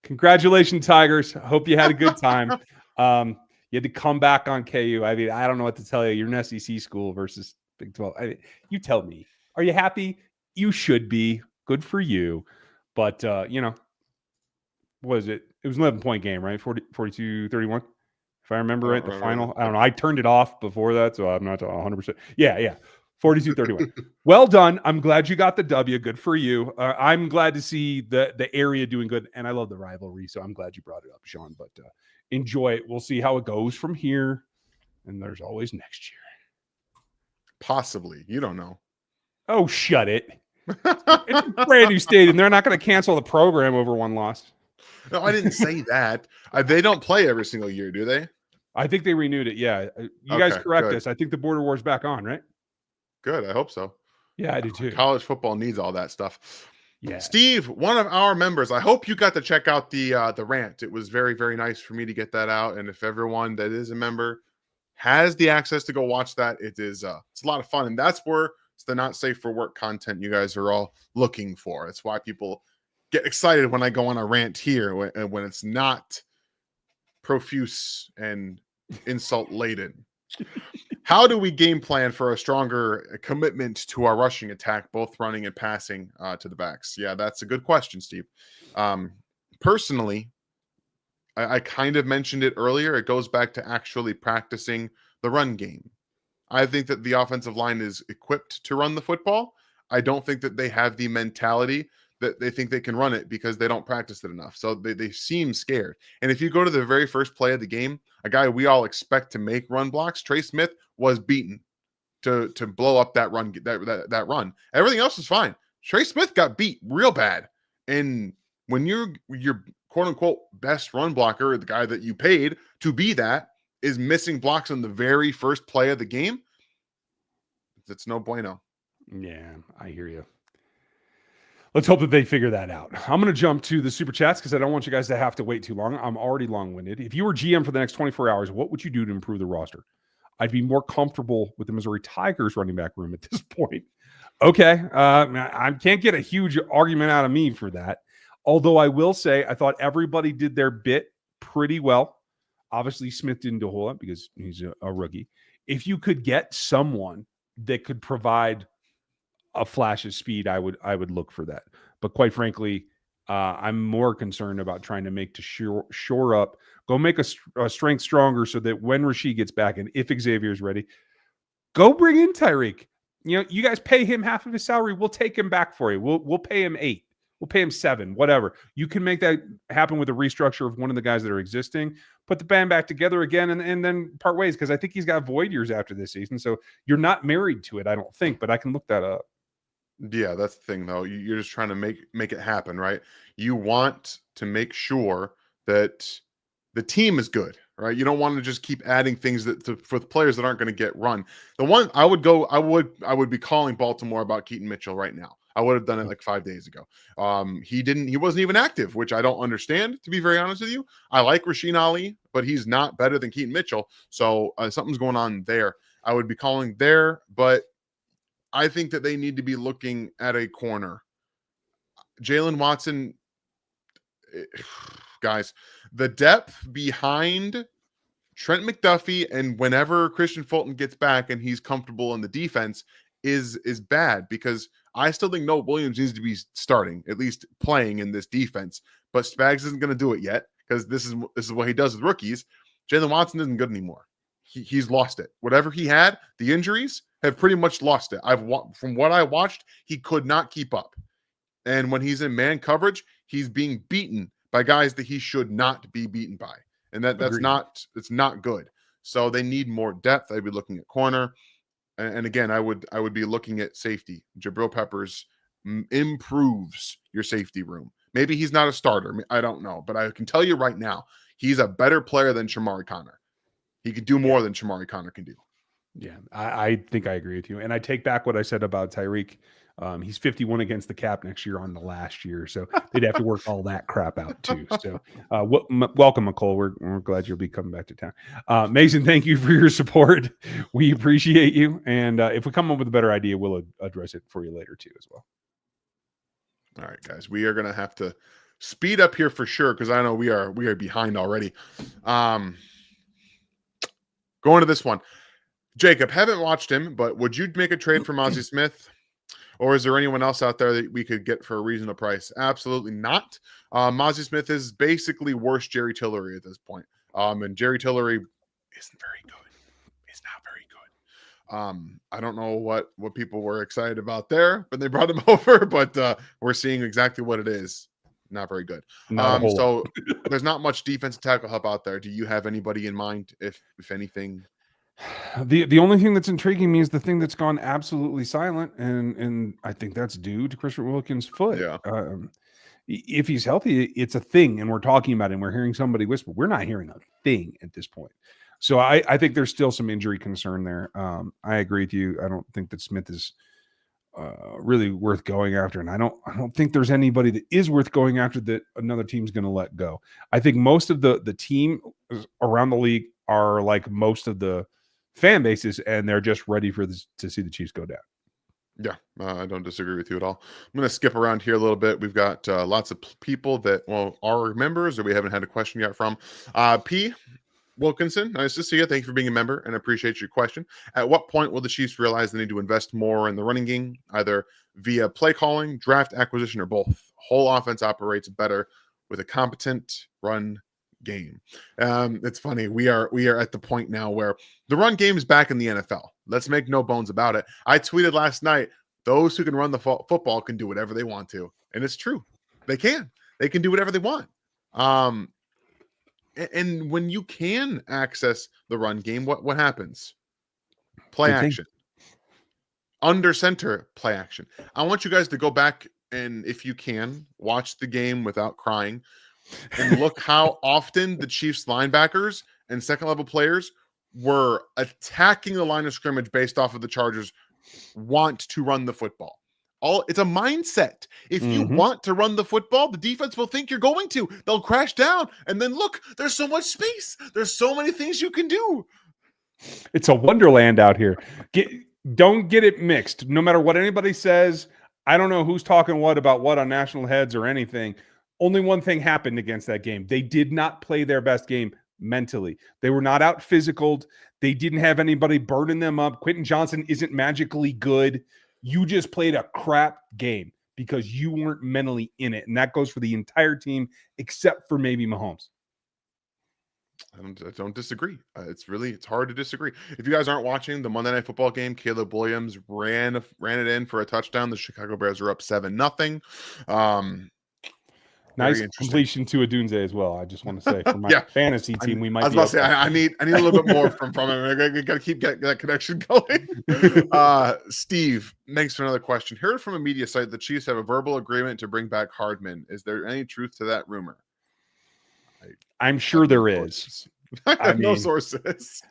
Congratulations, Tigers. Hope you had a good time. You had to come back on KU. I mean, I don't know what to tell you. You're an SEC school versus Big 12. You tell me. Are you happy? You should be. Good for you. But, what was it? It was an 11-point game, right? 42-31. If I remember I right, don't the remember. final. I don't know. I turned it off before that, so I'm not 100%. Yeah. 42-31. Well done. I'm glad you got the W. Good for you. I'm glad to see the area doing good, and I love the rivalry, so I'm glad you brought it up, Sean. But enjoy it. We'll see how it goes from here, and there's always next year. Possibly. You don't know. Oh, shut it. It's a brand new stadium. They're not going to cancel the program over one loss. No, I didn't say that. They don't play every single year, do they? I think they renewed it. Yeah. You guys Okay, correct good. us. I think the border war's back on, right? Good. I hope so. Yeah, I do too. College football needs all that stuff. Yeah. Steve, one of our members, I hope you got to check out the rant. It was very, very nice for me to get that out. And if everyone that is a member has the access to go watch that, it's a lot of fun. And that's where it's the not safe for work content you guys are all looking for. It's why people get excited when I go on a rant here when it's not profuse and insult laden. How do we game plan for a stronger commitment to our rushing attack, both running and passing to the backs? Yeah, that's a good question, Steve. Personally, I kind of mentioned it earlier. It goes back to actually practicing the run game. I think that the offensive line is equipped to run the football. I don't think that they have the mentality that they think they can run it because they don't practice it enough. So they seem scared. And if you go to the very first play of the game, a guy we all expect to make run blocks, Trey Smith, was beaten to blow up that run. That run. Everything else is fine. Trey Smith got beat real bad. And when you're your quote unquote best run blocker, the guy that you paid to be that, is missing blocks on the very first play of the game, it's no bueno. Yeah, I hear you. Let's hope that they figure that out. I'm going to jump to the super chats because I don't want you guys to have to wait too long. I'm already long winded. If you were GM for the next 24 hours, what would you do to improve the roster? I'd be more comfortable with the Missouri Tigers running back room at this point. Okay. I can't get a huge argument out of me for that. Although I will say, I thought everybody did their bit pretty well. Obviously, Smith didn't do a whole lot because he's a rookie. If you could get someone that could provide a flash of speed, I would look for that. But quite frankly, I'm more concerned about trying to make to shore up, go make a strength stronger so that when Rashid gets back and if Xavier's ready, go bring in Tyreek. You guys pay him half of his salary. We'll take him back for you. We'll pay him 8. We'll pay him 7, whatever. You can make that happen with a restructure of one of the guys that are existing. Put the band back together again and then part ways because I think he's got void years after this season. So you're not married to it, I don't think, but I can look that up. Yeah, that's the thing though. You're just trying to make it happen, right? You want to make sure that the team is good, right? You don't want to just keep adding things for the players that aren't going to get run. The one I would be calling Baltimore about Keaton Mitchell right now. I would have done it like 5 days ago. He wasn't even active, which I don't understand, to be very honest with you. I like Rasheen Ali, but he's not better than Keaton Mitchell. So something's going on there. I would be calling there, but I think that they need to be looking at a corner. Jalen Watson, guys, the depth behind Trent McDuffie and whenever Christian Fulton gets back and he's comfortable in the defense is bad, because I still think Noah Williams needs to be starting, at least playing in this defense. But Spags isn't going to do it yet, because this is what he does with rookies. Jalen Watson isn't good anymore. He's lost it. Whatever he had, the injuries have pretty much lost it. From what I watched, he could not keep up. And when he's in man coverage, he's being beaten by guys that he should not be beaten by. And it's not good. So they need more depth. I'd be looking at corner. And again, I would be looking at safety. Jabril Peppers improves your safety room. Maybe he's not a starter. I don't know. But I can tell you right now, he's a better player than Shamari Connor. He could do more than Shamari Connor can do. Yeah, I think I agree with you. And I take back what I said about Tyreek. He's 51 against the cap next year on the last year. So they'd have to work all that crap out too. So welcome, McCole. We're glad you'll be coming back to town. Mason, thank you for your support. We appreciate you. And if we come up with a better idea, we'll address it for you later too as well. All right, guys, we are going to have to speed up here for sure, because I know we are behind already. Going to this one. Jacob, haven't watched him, but would you make a trade for Mozzie Smith? Or is there anyone else out there that we could get for a reasonable price? Absolutely not. Mozzie Smith is basically worse Jerry Tillery at this point. And Jerry Tillery isn't very good. He's not very good. I don't know what people were excited about there when they brought him over, but we're seeing exactly what it is. Not very good. So there's not much defensive tackle help out there. Do you have anybody in mind, if anything? The only thing that's intriguing me is the thing that's gone absolutely silent, and I think that's due to Christian Wilkins' foot. Yeah. If he's healthy, it's a thing, and we're talking about it, and we're hearing somebody whisper. We're not hearing a thing at this point. So I think there's still some injury concern there. I agree with you. I don't think that Smith is really worth going after, and I don't think there's anybody that is worth going after that another team's going to let go. I think most of the team around the league are like most of the fan bases, and they're just ready for this, to see the Chiefs go down. Yeah, I don't disagree with you at all. I'm going to skip around here a little bit. We've got lots of people that are members or we haven't had a question yet from. P. Wilkinson, nice to see you. Thank you for being a member and appreciate your question. At what point will the Chiefs realize they need to invest more in the running game, either via play calling, draft acquisition, or both? Whole offense operates better with a competent run game. It's funny. We are at the point now where the run game is back in the NFL. Let's make no bones about it. I tweeted last night, those who can run the football can do whatever they want to. And it's true. They can do whatever they want. And when you can access the run game, what happens? Play action. Under center, play action. I want you guys to go back and, if you can, watch the game without crying and look how often the Chiefs linebackers and second level players were attacking the line of scrimmage based off of the Chargers want to run the football. It's a mindset. If you want to run the football, the defense will think you're going to. They'll crash down, and then look, there's so much space. There's so many things you can do. It's a wonderland out here. Don't get it mixed. No matter what anybody says, I don't know who's talking what about what on national heads or anything. Only one thing happened against that game. They did not play their best game mentally. They were not out physicaled. They didn't have anybody burning them up. Quentin Johnson isn't magically good. You just played a crap game because you weren't mentally in it. And that goes for the entire team, except for maybe Mahomes. I don't disagree. It's hard to disagree. If you guys aren't watching the Monday Night Football game, Caleb Williams ran it in for a touchdown. The Chicago Bears are up 7-0. Nice completion to Adunze as well. I just want to say for my fantasy team, we might. I was about to say I need a little bit more from him. I got to keep that connection going. Steve, thanks for another question. Heard from a media site the Chiefs have a verbal agreement to bring back Hardman. Is there any truth to that rumor? I'm sure there is. I have no sources.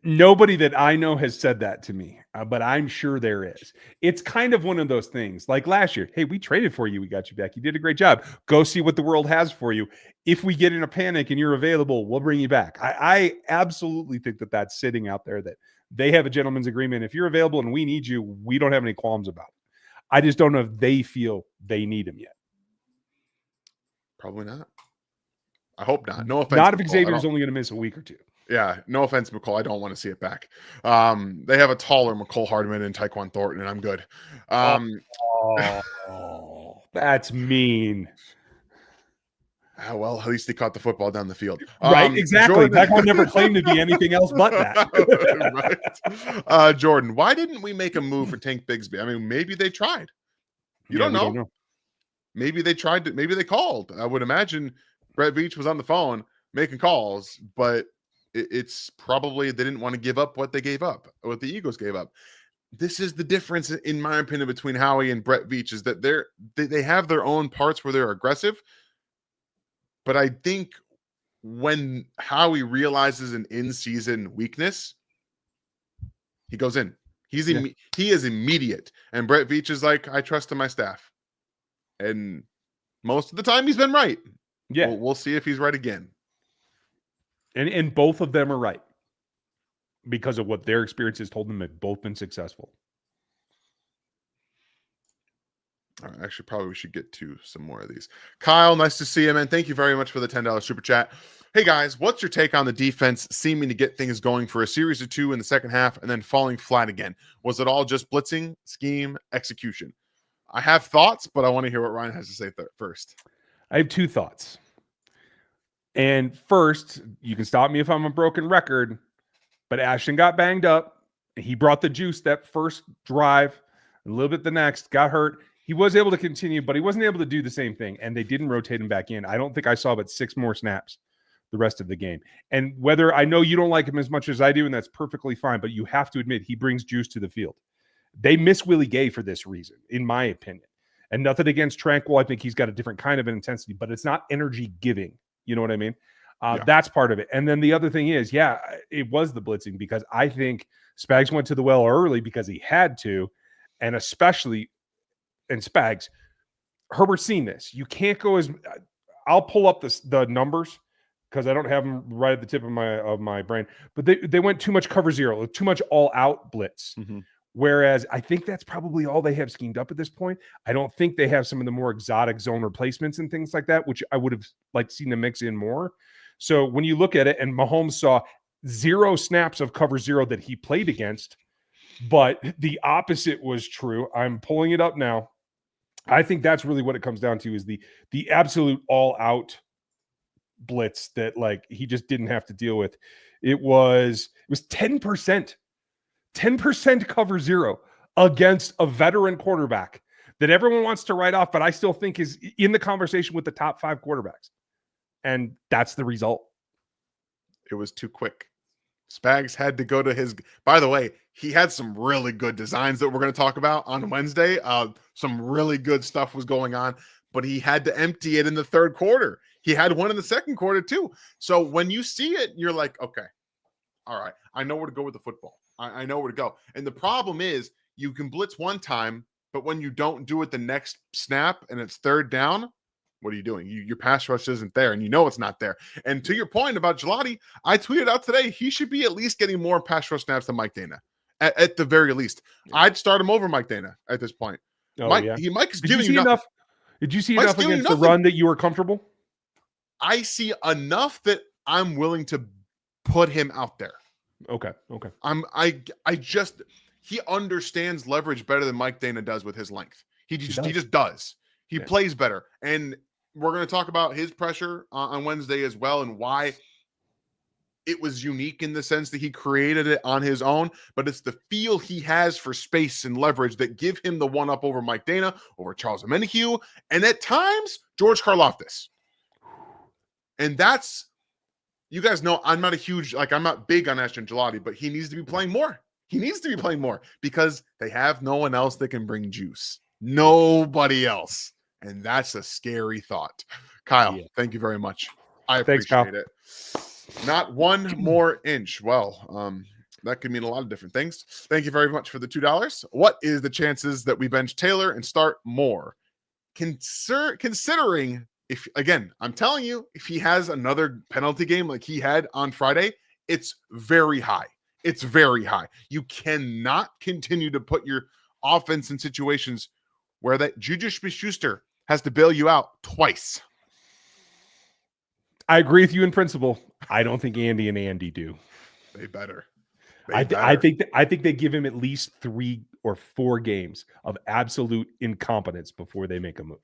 Nobody that I know has said that to me, but I'm sure there is. It's kind of one of those things. Like last year, hey, we traded for you, we got you back. You did a great job. Go see what the world has for you. If we get in a panic and you're available, we'll bring you back. I absolutely think that that's sitting out there. That they have a gentleman's agreement. If you're available and we need you, we don't have any qualms about it. I just don't know if they feel they need him yet. Probably not. I hope not. No offense. Not if Xavier's only going to miss a week or two. Yeah, no offense, McCall. I don't want to see it back. They have a taller McCall Hardman and Tyquan Thornton, and I'm good. That's mean. Well, at least they caught the football down the field. Right, exactly. That one never claimed to be anything else but that. Right. Jordan, why didn't we make a move for Tank Bigsby? I mean, maybe they tried. You don't know. Maybe they tried to. Maybe they called. I would imagine Brett Veach was on the phone making calls, but it's probably they didn't want to give up what they gave up, what the Eagles gave up. This is the difference, in my opinion, between Howie and Brett Veach, is that they have their own parts where they're aggressive. But I think when Howie realizes an in-season weakness, he goes in. He is immediate. And Brett Veach is like, I trust in my staff. And most of the time he's been right. Yeah. We'll see if he's right again. And both of them are right because of what their experiences told them. They've both been successful. All right, actually, probably we should get to some more of these. Kyle, nice to see you, man. Thank you very much for the $10 super chat. Hey, guys, what's your take on the defense seeming to get things going for a series or two in the second half and then falling flat again? Was it all just blitzing, scheme, execution? I have thoughts, but I want to hear what Ryan has to say first. I have two thoughts. And first, you can stop me if I'm a broken record, but Ashton got banged up. He brought the juice that first drive, a little bit the next, got hurt. He was able to continue, but he wasn't able to do the same thing, and they didn't rotate him back in. I don't think I saw but 6 more snaps the rest of the game. And whether I know you don't like him as much as I do, and that's perfectly fine, but you have to admit he brings juice to the field. They miss Willie Gay for this reason, in my opinion. And nothing against Tranquil. I think he's got a different kind of an intensity, but it's not energy giving. You know what I mean? That's part of it. And then the other thing is, it was the blitzing, because I think Spags went to the well early because he had to, and especially in Spags, Herbert's seen this. You can't go as I'll pull up the numbers because I don't have them right at the tip of my brain, but they went too much cover zero, too much all out blitz. Mm-hmm. Whereas I think that's probably all they have schemed up at this point. I don't think they have some of the more exotic zone replacements and things like that, which I would have seen them mix in more. So when you look at it, and Mahomes saw 0 snaps of cover zero that he played against, but the opposite was true. I'm pulling it up now. I think that's really what it comes down to, is the absolute all out blitz that he just didn't have to deal with. It was 10%. 10% cover zero against a veteran quarterback that everyone wants to write off, but I still think is in the conversation with the top 5 quarterbacks. And that's the result. It was too quick. Spags had to go to his, by the way, he had some really good designs that we're going to talk about on Wednesday. Some really good stuff was going on, but he had to empty it in the third quarter. He had one in the second quarter too. So when you see it, you're like, okay, all right, I know where to go with the football. I know where to go. And the problem is you can blitz one time, but when you don't do it the next snap and it's third down, what are you doing? Your pass rush isn't there, and you know it's not there. And to your point about Gelati, I tweeted out today, he should be at least getting more pass rush snaps than Mike Dana, at the very least. Yeah. I'd start him over Mike Dana at this point. Oh, Mike, yeah. Mike's Did giving you see enough? Did you see enough against the run that you were comfortable? I see enough that I'm willing to put him out there. Okay. He understands leverage better than Mike Dana does with his length. He just does. He plays better. And we're going to talk about his pressure on Wednesday as well, and why it was unique in the sense that he created it on his own, but it's the feel he has for space and leverage that give him the one up over Mike Dana, over Charles Omenihu, and at times George Karlaftis. And that's, you guys know I'm not big on Ashton Gelati, but he needs to be playing more. He needs to be playing more because they have no one else that can bring juice. Nobody else. And that's a scary thought. Kyle, Thank you very much. I appreciate it. Not one more inch. Well, that could mean a lot of different things. Thank you very much for the $2. What is the chances that we bench Taylor and start Moore? Considering, if again, I'm telling you, if he has another penalty game like he had on Friday, it's very high. It's very high. You cannot continue to put your offense in situations where that Juju Smith-Schuster has to bail you out twice. I agree with you in principle. I don't think Andy and Andy do. They better. I think they give him at least 3 or 4 games of absolute incompetence before they make a move.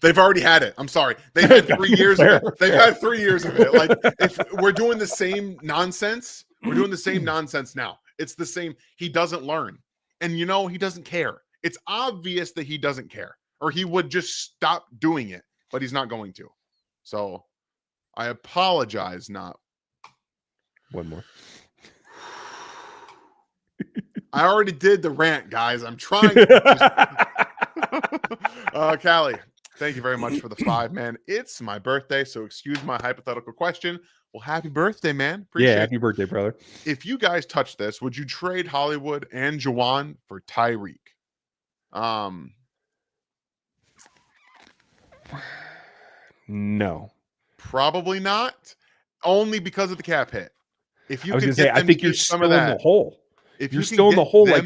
They've already had it. I'm sorry. They've had 3 years of it. They've had 3 years of it. Like, if we're doing the same nonsense, we're doing the same nonsense now. It's the same. He doesn't learn. And he doesn't care. It's obvious that he doesn't care, or he would just stop doing it, but he's not going to. So I apologize. Not one more. I already did the rant, guys. I'm trying to Callie, thank you very much for the 5, man. It's my birthday, so excuse my hypothetical question. Well, happy birthday, man. Appreciate happy birthday, brother. If you guys touch this, would you trade Hollywood and Juwan for Tyreek? No. Probably not. Only because of the cap hit. If you could say, I think you're still in the hole. If you're still in the hole, like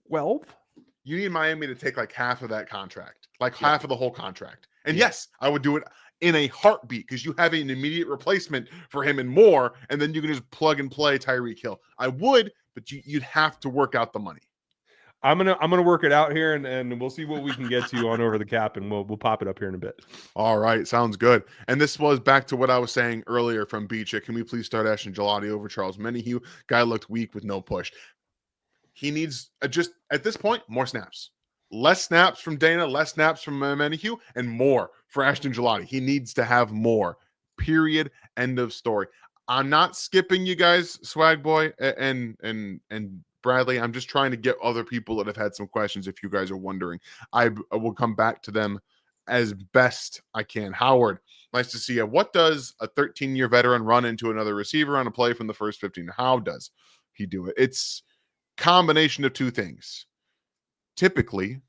12. You need Miami to take like half of that contract, like half of the whole contract. And yes, I would do it in a heartbeat because you have an immediate replacement for him and more, and then you can just plug and play Tyreek Hill. I would, but you'd have to work out the money. I'm gonna work it out here, and we'll see what we can get to on Over the Cap, and we'll pop it up here in a bit. All right, sounds good. And this was back to what I was saying earlier from Beach. Can we please start Ashton Gelati over Charles Menahue? Guy looked weak with no push. He needs just at this point more snaps, less snaps from Dana, less snaps from Menahue, and more for Ashton Gelati. He needs to have more. Period. End of story. I'm not skipping you guys, Swag Boy and Bradley. I'm just trying to get other people that have had some questions. If you guys are wondering, I will come back to them as best I can. Howard, nice to see you. What does a 13-year veteran run into another receiver on a play from the first 15? How does he do it? It's combination of 2 things. Typically,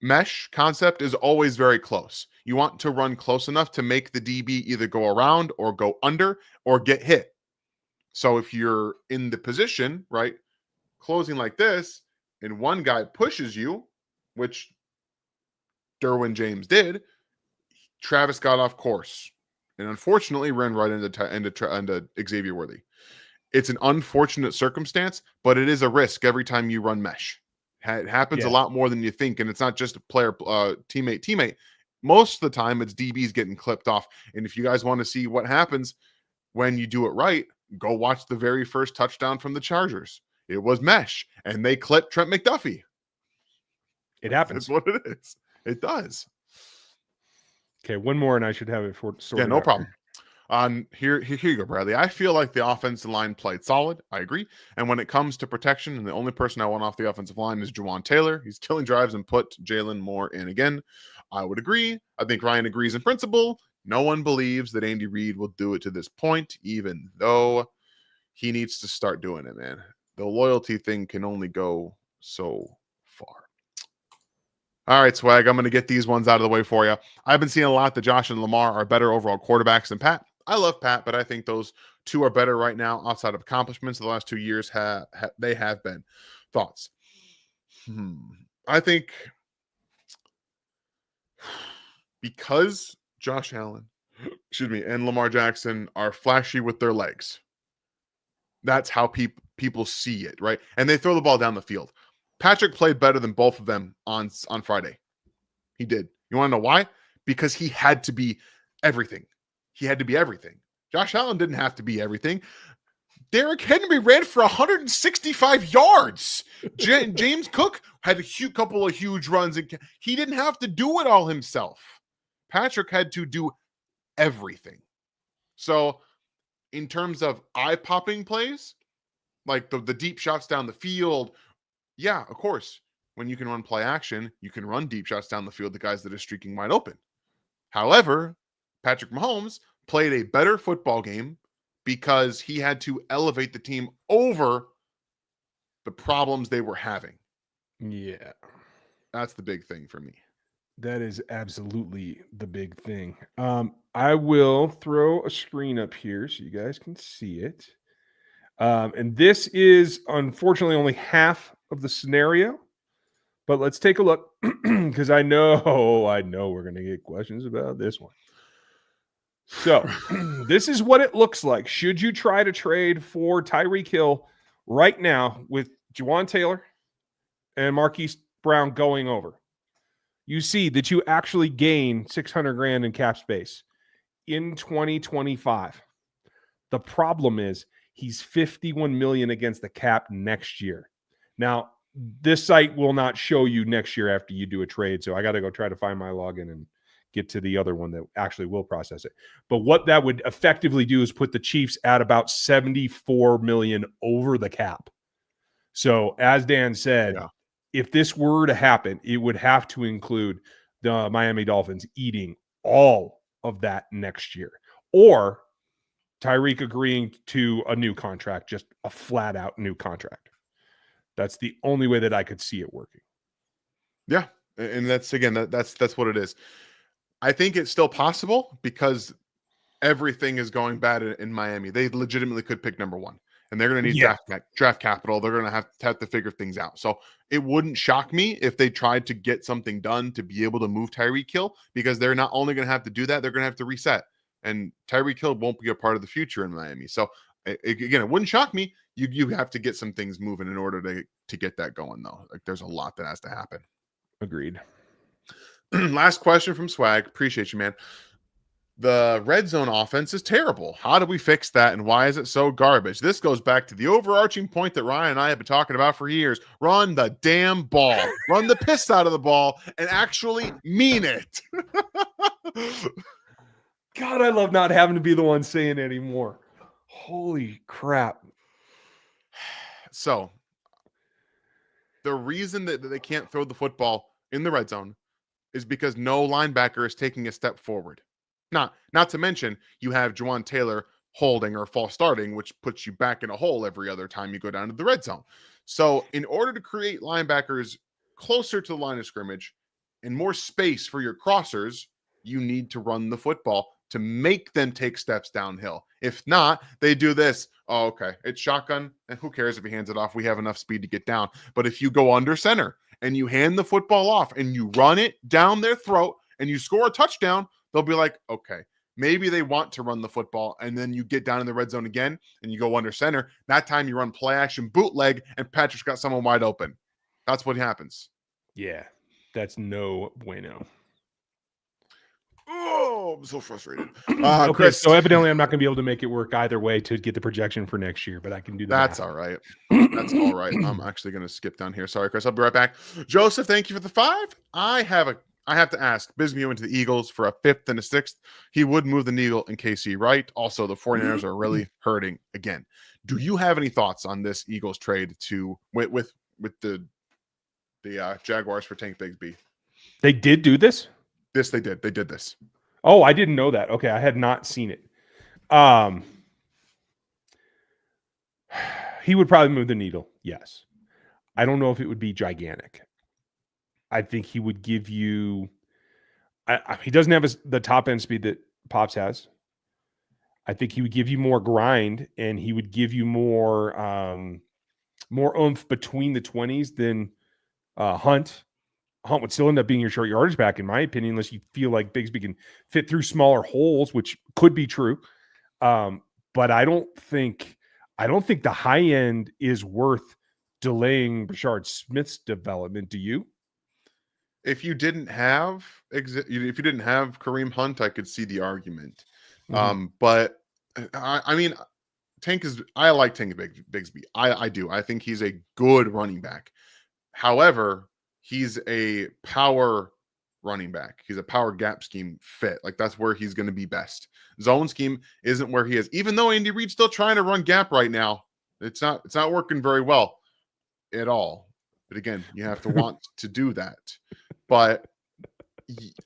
mesh concept is always very close. You want to run close enough to make the DB either go around or go under or get hit. So if you're in the position, right, closing like this, and one guy pushes you, which Derwin James did, Travis got off course and unfortunately ran right into Xavier Worthy. It's an unfortunate circumstance, but it is a risk every time you run mesh. It happens a lot more than you think, and it's not just a player, teammate. Most of the time, it's DBs getting clipped off. And if you guys want to see what happens when you do it right, go watch the very first touchdown from the Chargers. It was mesh, and they clipped Trent McDuffie. It happens. That's what it is. It does. Okay, one more, and I should have it for sorted. Yeah, no problem. Here you go, Bradley. I feel like the offensive line played solid. I agree. And when it comes to protection, and the only person I want off the offensive line is Juwan Taylor. He's killing drives and put Jalen Moore in again. I would agree. I think Ryan agrees in principle. No one believes that Andy Reid will do it to this point, even though he needs to start doing it, man. The loyalty thing can only go so far. All right, Swag, I'm going to get these ones out of the way for you. I've been seeing a lot that Josh and Lamar are better overall quarterbacks than Pat. I love Pat, but I think those 2 are better right now outside of accomplishments. The last 2 years they have been. Thoughts? I think because Josh Allen, and Lamar Jackson are flashy with their legs. That's how people see it, right? And they throw the ball down the field. Patrick played better than both of them on Friday. He did. You want to know why? Because he had to be everything. He had to be everything. Josh Allen didn't have to be everything. Derrick Henry ran for 165 yards. James Cook had a couple of huge runs. And he didn't have to do it all himself. Patrick had to do everything. So in terms of eye-popping plays, like the deep shots down the field, yeah, of course. When you can run play action, you can run deep shots down the field, the guys that are streaking wide open. However, Patrick Mahomes played a better football game because he had to elevate the team over the problems they were having. Yeah. That's the big thing for me. That is absolutely the big thing. I will throw a screen up here so you guys can see it. And this is unfortunately only half of the scenario, but let's take a look because I know we're going to get questions about this one. So this is what it looks like. Should you try to trade for Tyreek Hill right now with Juwan Taylor and Marquise Brown going over? You see that you actually gain 600 grand in cap space in 2025. The problem is he's 51 million against the cap next year. Now, this site will not show you next year after you do a trade, so I got to go try to find my login and get to the other one that actually will process it. But what that would effectively do is put the Chiefs at about 74 million over the cap. So, as Dan said, if this were to happen, it would have to include the Miami Dolphins eating all of that next year, or Tyreek agreeing to a new contract, just a flat out new contract. That's the only way that I could see it working. Yeah. And that's, again, that's what it is. I think it's still possible because everything is going bad in Miami. They legitimately could pick number one, and they're going to need draft capital. They're going to have to figure things out. So it wouldn't shock me if they tried to get something done to be able to move Tyreek Hill, because they're not only going to have to do that, they're going to have to reset. And Tyreek Hill won't be a part of the future in Miami. So again, it wouldn't shock me. You have to get some things moving in order to get that going, though. Like, there's a lot that has to happen. Agreed. Last question from Swag. Appreciate you, man. The red zone offense is terrible. How do we fix that, and why is it so garbage? This goes back to the overarching point that Ryan and I have been talking about for years. Run the damn ball. Run the piss out of the ball and actually mean it. God, I love not having to be the one saying it anymore. Holy crap. So, the reason that they can't throw the football in the red zone is because no linebacker is taking a step forward. Not to mention, you have Juwan Taylor holding or false starting, which puts you back in a hole every other time you go down to the red zone. So in order to create linebackers closer to the line of scrimmage and more space for your crossers, you need to run the football to make them take steps downhill. If not, they do this. Oh, okay, it's shotgun, and who cares if he hands it off? We have enough speed to get down. But if you go under center and you hand the football off and you run it down their throat and you score a touchdown, they'll be like, okay, maybe they want to run the football. And then you get down in the red zone again and you go under center. That time you run play action bootleg and Patrick's got someone wide open. That's what happens. Yeah, that's no bueno. Oh, I'm so frustrated. Okay, Chris, so evidently I'm not going to be able to make it work either way to get the projection for next year, but I can do that. That's all right. That's all right. I'm actually going to skip down here. Sorry, Chris. I'll be right back. Joseph, thank you for the 5. I have to ask. Bismuth into the Eagles for a 5th and a 6th. He would move the needle in KC, right? Also, the 49ers are really hurting again. Do you have any thoughts on this Eagles trade with the Jaguars for Tank Bigsby? They did do this? This they did. They did this. Oh, I didn't know that. Okay, I had not seen it. He would probably move the needle. Yes. I don't know if it would be gigantic. I think he would give you. He doesn't have the top end speed that Pops has. I think he would give you more grind, and he would give you more oomph between the 20s than Hunt. Hunt would still end up being your short yardage back, in my opinion, unless you feel like Bigsby can fit through smaller holes, which could be true. But I don't think the high end is worth delaying Rashard Smith's development. Do you? If you didn't have Kareem Hunt, I could see the argument. But I mean, I like Tank Bigsby. I do. I think he's a good running back. However, he's a power running back. He's a power gap scheme fit. Like, that's where he's going to be best. Zone scheme isn't where he is. Even though Andy Reid's still trying to run gap right now, it's not working very well at all. But again, you have to want to do that. But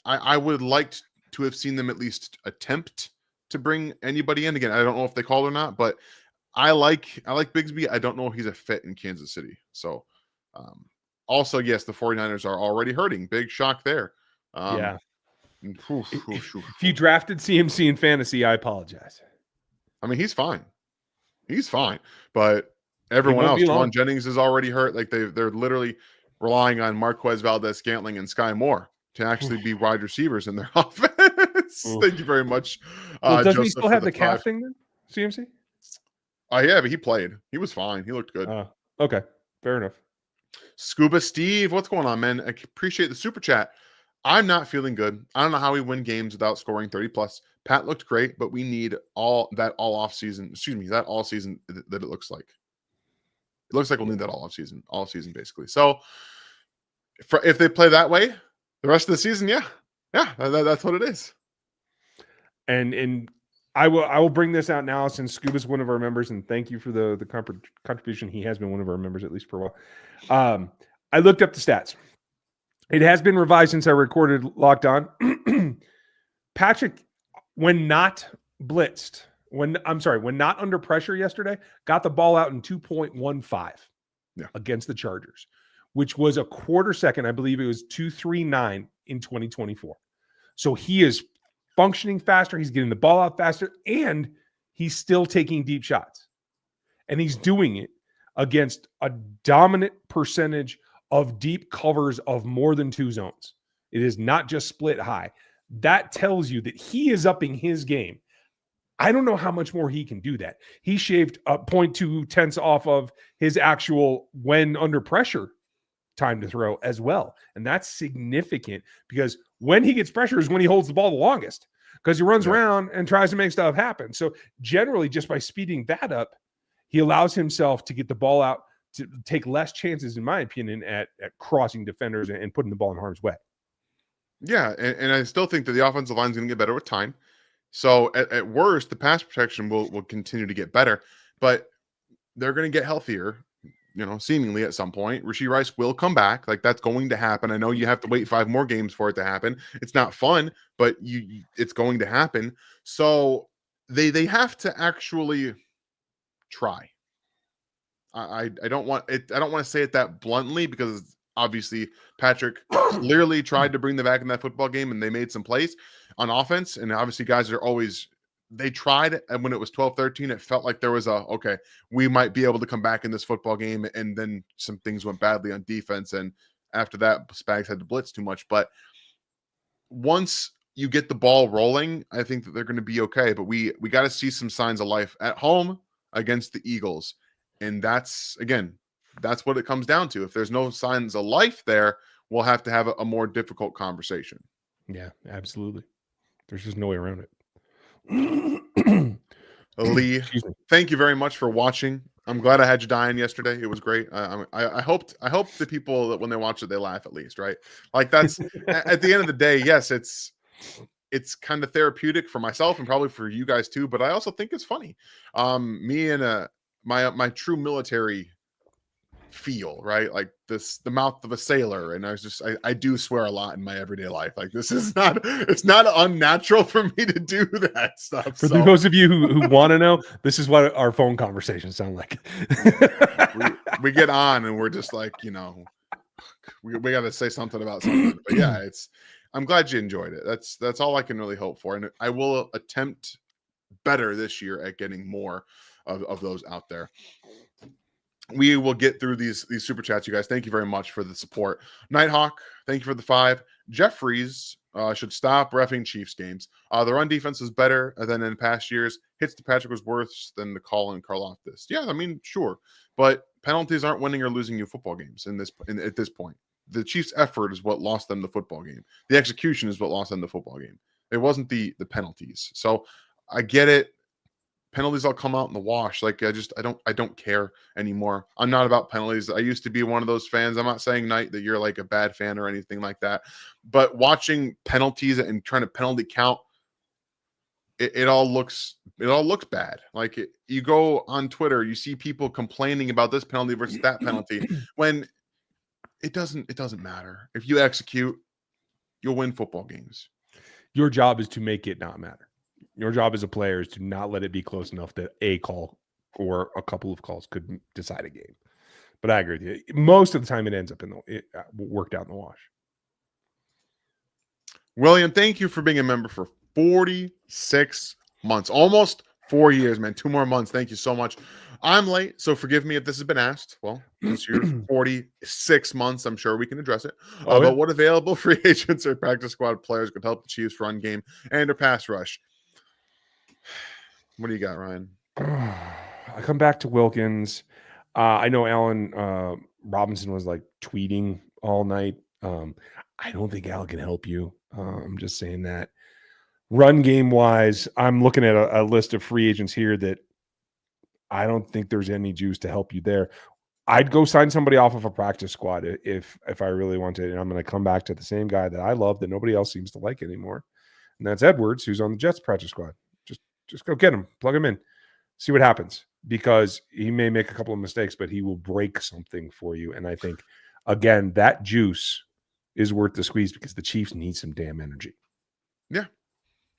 I would like to have seen them at least attempt to bring anybody in. Again, I don't know if they called or not, but I like Bigsby. I don't know if he's a fit in Kansas City. So also, yes, the 49ers are already hurting. Big shock there. Yeah. Oof, oof, If oof, you oof. drafted CMC in fantasy, I apologize. I mean, he's fine. He's fine. But He everyone won't else, be Javon long. Jennings is already hurt. Like they're literally relying on Marquez Valdez-Scantling and Sky Moore to actually be wide receivers in their offense. Thank you very much, Well, doesn't he Joseph, still for have the the calf 5. thing then? CMC? Oh yeah, but he played. He was fine. He looked good. Okay. Fair enough. Scuba Steve, what's going on, man? I appreciate the super chat. I'm not feeling good. I don't know how we win games without scoring 30 plus. Pat looked great, but we need all off season. Excuse me, that all season that it looks like. It looks like we'll need that all season basically. So if they play that way, the rest of the season, yeah, that's what it is. And I will bring this out now since Scuba's one of our members, and thank you for the contribution. He has been one of our members at least for a while. I looked up the stats. It has been revised since I recorded Locked On. Patrick, when not blitzed, when not under pressure yesterday, got the ball out in 2.15 against the Chargers, which was a quarter second. I believe it was 2.39 in 2024. So he is functioning faster. He's getting the ball out faster, and he's still taking deep shots. And he's doing it against a dominant percentage of deep covers of more than 2 zones. It is not just split high. That tells you that he is upping his game. I don't know how much more he can do that. He shaved 0.2 tenths off of his actual when under pressure time to throw as well. And that's significant because when he gets pressure is when he holds the ball the longest because he runs around and tries to make stuff happen. So generally, just by speeding that up, he allows himself to get the ball out, to take less chances, in my opinion, at crossing defenders and putting the ball in harm's way. Yeah, and I still think that the offensive line is going to get better with time. So at worst, the pass protection will continue to get better, but they're going to get healthier, seemingly at some point. Rashee Rice will come back. Like that's going to happen. I know you have to wait 5 more games for it to happen. It's not fun, but it's going to happen. So they have to actually try. I don't want it. I don't want to say it that bluntly because obviously Patrick clearly tried to bring them back in that football game and they made some plays on offense. And obviously guys are always, they tried. And when it was 12-13, it felt like there was okay, we might be able to come back in this football game. And then some things went badly on defense. And after that, Spags had to blitz too much. But once you get the ball rolling, I think that they're going to be okay. But we got to see some signs of life at home against the Eagles. And that's what it comes down to. If there's no signs of life there, we'll have to have a more difficult conversation. Yeah, absolutely. There's just no way around it. Lee, thank you very much for watching. I'm glad I had you dying yesterday. It was great. I hope the people that when they watch it, they laugh at least, right? Like that's at the end of the day, yes, it's kind of therapeutic for myself and probably for you guys too, but I also think it's funny. Me and my true military feel, right? Like the mouth of a sailor. And I do swear a lot in my everyday life. Like it's not unnatural for me to do that stuff. For those of you who want to know, this is what our phone conversations sound like. we get on and we're just like, we got to say something about something. But yeah, I'm glad you enjoyed it. That's all I can really hope for. And I will attempt better this year at getting more of those out there. We will get through these super chats, you guys. Thank you very much for the support. Nighthawk, thank you for the 5. Jeffries should stop reffing Chiefs games. The run defense is better than in past years. Hits to Patrick was worse than the call in Karlaftis. Yeah, I mean, sure, but penalties aren't winning or losing you football games at this point. The Chiefs' effort is what lost them the football game. The execution is what lost them the football game. It wasn't the penalties. So I get it. Penalties all come out in the wash. Like I don't care anymore. I'm not about penalties. I used to be one of those fans. I'm not saying, Knight, that you're like a bad fan or anything like that. But watching penalties and trying to penalty count, it all looks bad. Like you go on Twitter, you see people complaining about this penalty versus that penalty when it doesn't matter. If you execute, you'll win football games. Your job is to make it not matter. Your job as a player is to not let it be close enough that a call or a couple of calls could decide a game. But I agree with you. Most of the time, it ends up worked out in the wash. William, thank you for being a member for 46 months, almost 4 years, man. 2 more months. Thank you so much. I'm late, so forgive me if this has been asked. Well, since you're 46 months, I'm sure we can address it. Oh, But what available free agents or practice squad players could help the Chiefs run game and or pass rush? What do you got, Ryan? I come back to Wilkins. I know Allen Robinson was like tweeting all night. I don't think Allen can help you. I'm just saying that. Run game wise, I'm looking at a list of free agents here that I don't think there's any juice to help you there. I'd go sign somebody off of a practice squad if I really wanted. And I'm going to come back to the same guy that I love that nobody else seems to like anymore. And that's Edwards, who's on the Jets practice squad. Just go get him, plug him in, see what happens, because he may make a couple of mistakes, but he will break something for you. And I think, again, that juice is worth the squeeze because the Chiefs need some damn energy. Yeah.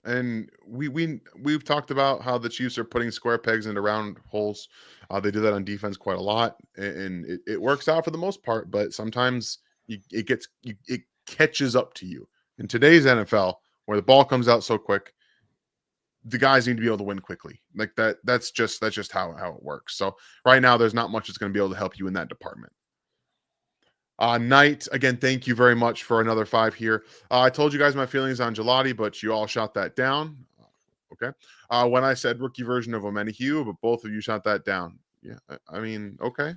And we've talked about how the Chiefs are putting square pegs into round holes. They do that on defense quite a lot, and it works out for the most part. But sometimes it catches up to you. In today's NFL, where the ball comes out so quick, the guys need to be able to win quickly. Like that. That's just how it works. So right now, there's not much that's going to be able to help you in that department. Knight, again, thank you very much for another 5 here. I told you guys my feelings on Gelati, but you all shot that down. Okay. When I said rookie version of Omenihu, but both of you shot that down. Yeah. I mean, okay.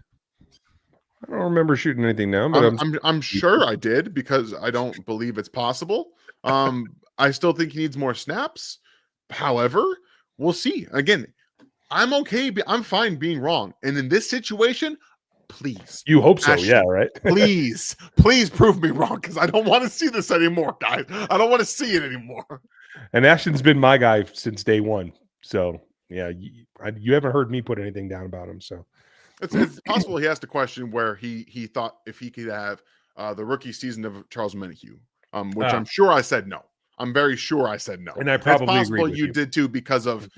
I don't remember shooting anything down, but I'm sure I did because I don't believe it's possible. I still think he needs more snaps. However, we'll see. Again, I'm okay. I'm fine being wrong. And in this situation, please. You hope so, Ashton, yeah, right? please prove me wrong because I don't want to see this anymore, guys. I don't want to see it anymore. And Ashton's been my guy since day one. So, yeah, you haven't heard me put anything down about him. So it's possible he asked a question where he thought if he could have the rookie season of Charles Menahue, which I'm sure I said no. I'm very sure I said no. And I probably it's possible agreed with you did too because of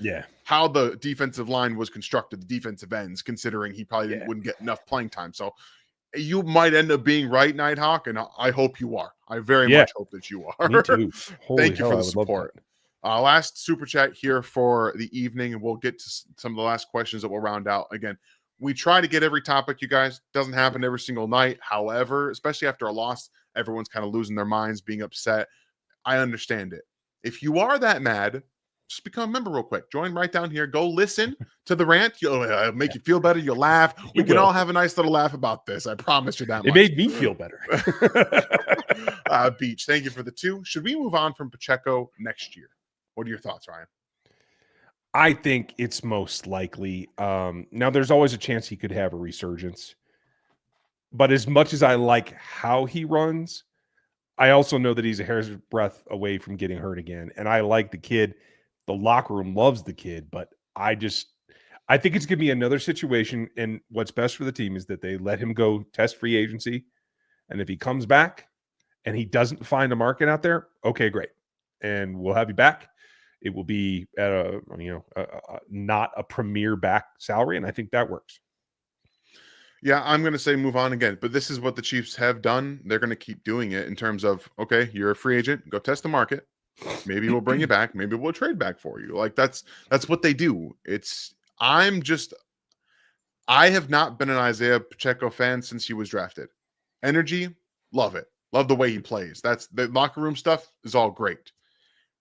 how the defensive line was constructed, the defensive ends, considering he probably wouldn't get enough playing time. So you might end up being right, Nighthawk, and I hope you are. I very much hope that you are. Me too. Thank you for the support. Last super chat here for the evening, and we'll get to some of the last questions that we'll round out. Again, we try to get every topic, you guys. Doesn't happen every single night. However, especially after a loss, everyone's kind of losing their minds, being upset. I understand it. If you are that mad, just become a member real quick. Join right down here. Go listen to the rant. It'll make you feel better. You'll laugh. We can all have a nice little laugh about this. I promise you that much. It made me feel better. Beach, thank you for the 2. Should we move on from Pacheco next year? What are your thoughts, Ryan? I think it's most likely. Now, there's always a chance he could have a resurgence. But as much as I like how he runs, I also know that he's a hair's breadth away from getting hurt again. And I like the kid. The locker room loves the kid. But I think it's going to be another situation. And what's best for the team is that they let him go test free agency. And if he comes back and he doesn't find a market out there, okay, great. And we'll have you back. It will be at not a premier back salary. And I think that works. Yeah, I'm going to say move on again, but this is what the Chiefs have done. They're going to keep doing it in terms of, okay, you're a free agent, go test the market. Maybe we'll bring you back. Maybe we'll trade back for you. Like that's what they do. I have not been an Isaiah Pacheco fan since he was drafted. Energy, love it. Love the way he plays. That's the locker room stuff is all great.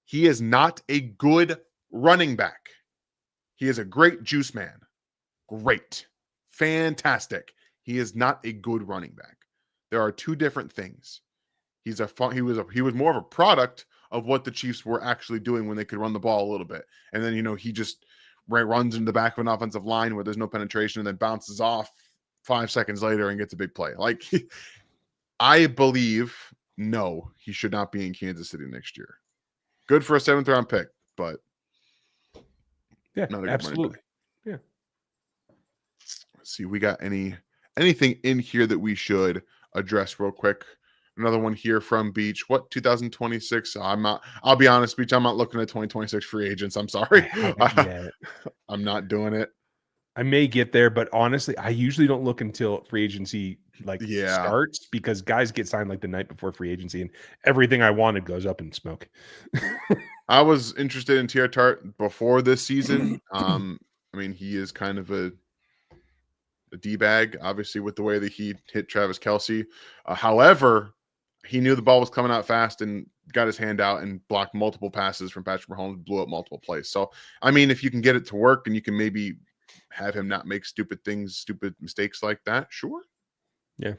He is not a good running back. He is a great juice man. Great. Fantastic. He is not a good running back. There are 2 different things. He was more of a product of what the Chiefs were actually doing when they could run the ball a little bit. And then, he just runs into the back of an offensive line where there's no penetration and then bounces off 5 seconds later and gets a big play. Like, I believe, no, he should not be in Kansas City next year. Good for a 7th round pick, but yeah, absolutely. Yeah. Let's see, we got anything in here that we should address real quick. Another one here from Beach. What 2026? I'll be honest, Beach. I'm not looking at 2026 free agents. I'm I sorry. haven't yet. I'm not doing it. I may get there, but honestly, I usually don't look until free agency like Yeah. starts because guys get signed like the night before free agency and everything I wanted goes up in smoke. I was interested in Tier Tart before this season. I mean, he is kind of a D-bag, obviously, with the way that he hit Travis Kelce. However, he knew the ball was coming out fast and got his hand out and blocked multiple passes from Patrick Mahomes, blew up multiple plays. So, I mean, if you can get it to work and you can maybe have him not make stupid mistakes like that, sure. Yeah.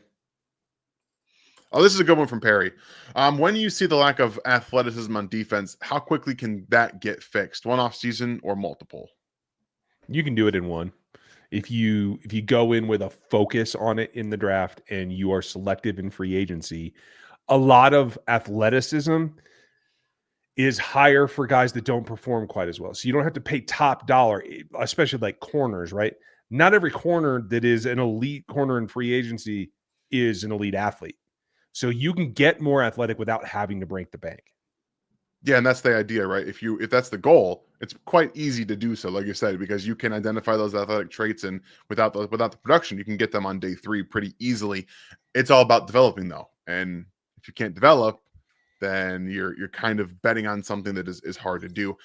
Oh, this is a good one from Perry. When you see the lack of athleticism on defense, how quickly can that get fixed? One off season or multiple? You can do it in one. If you go in with a focus on it in the draft and you are selective in free agency, a lot of athleticism is higher for guys that don't perform quite as well. So you don't have to pay top dollar, especially like corners, right? Not every corner that is an elite corner in free agency is an elite athlete. So you can get more athletic without having to break the bank. Yeah, and that's the idea, right? If that's the goal, it's quite easy to do so, like you said, because you can identify those athletic traits, and without the production, you can get them on day 3 pretty easily. It's all about developing, though, and if you can't develop, then you're kind of betting on something that is hard to do.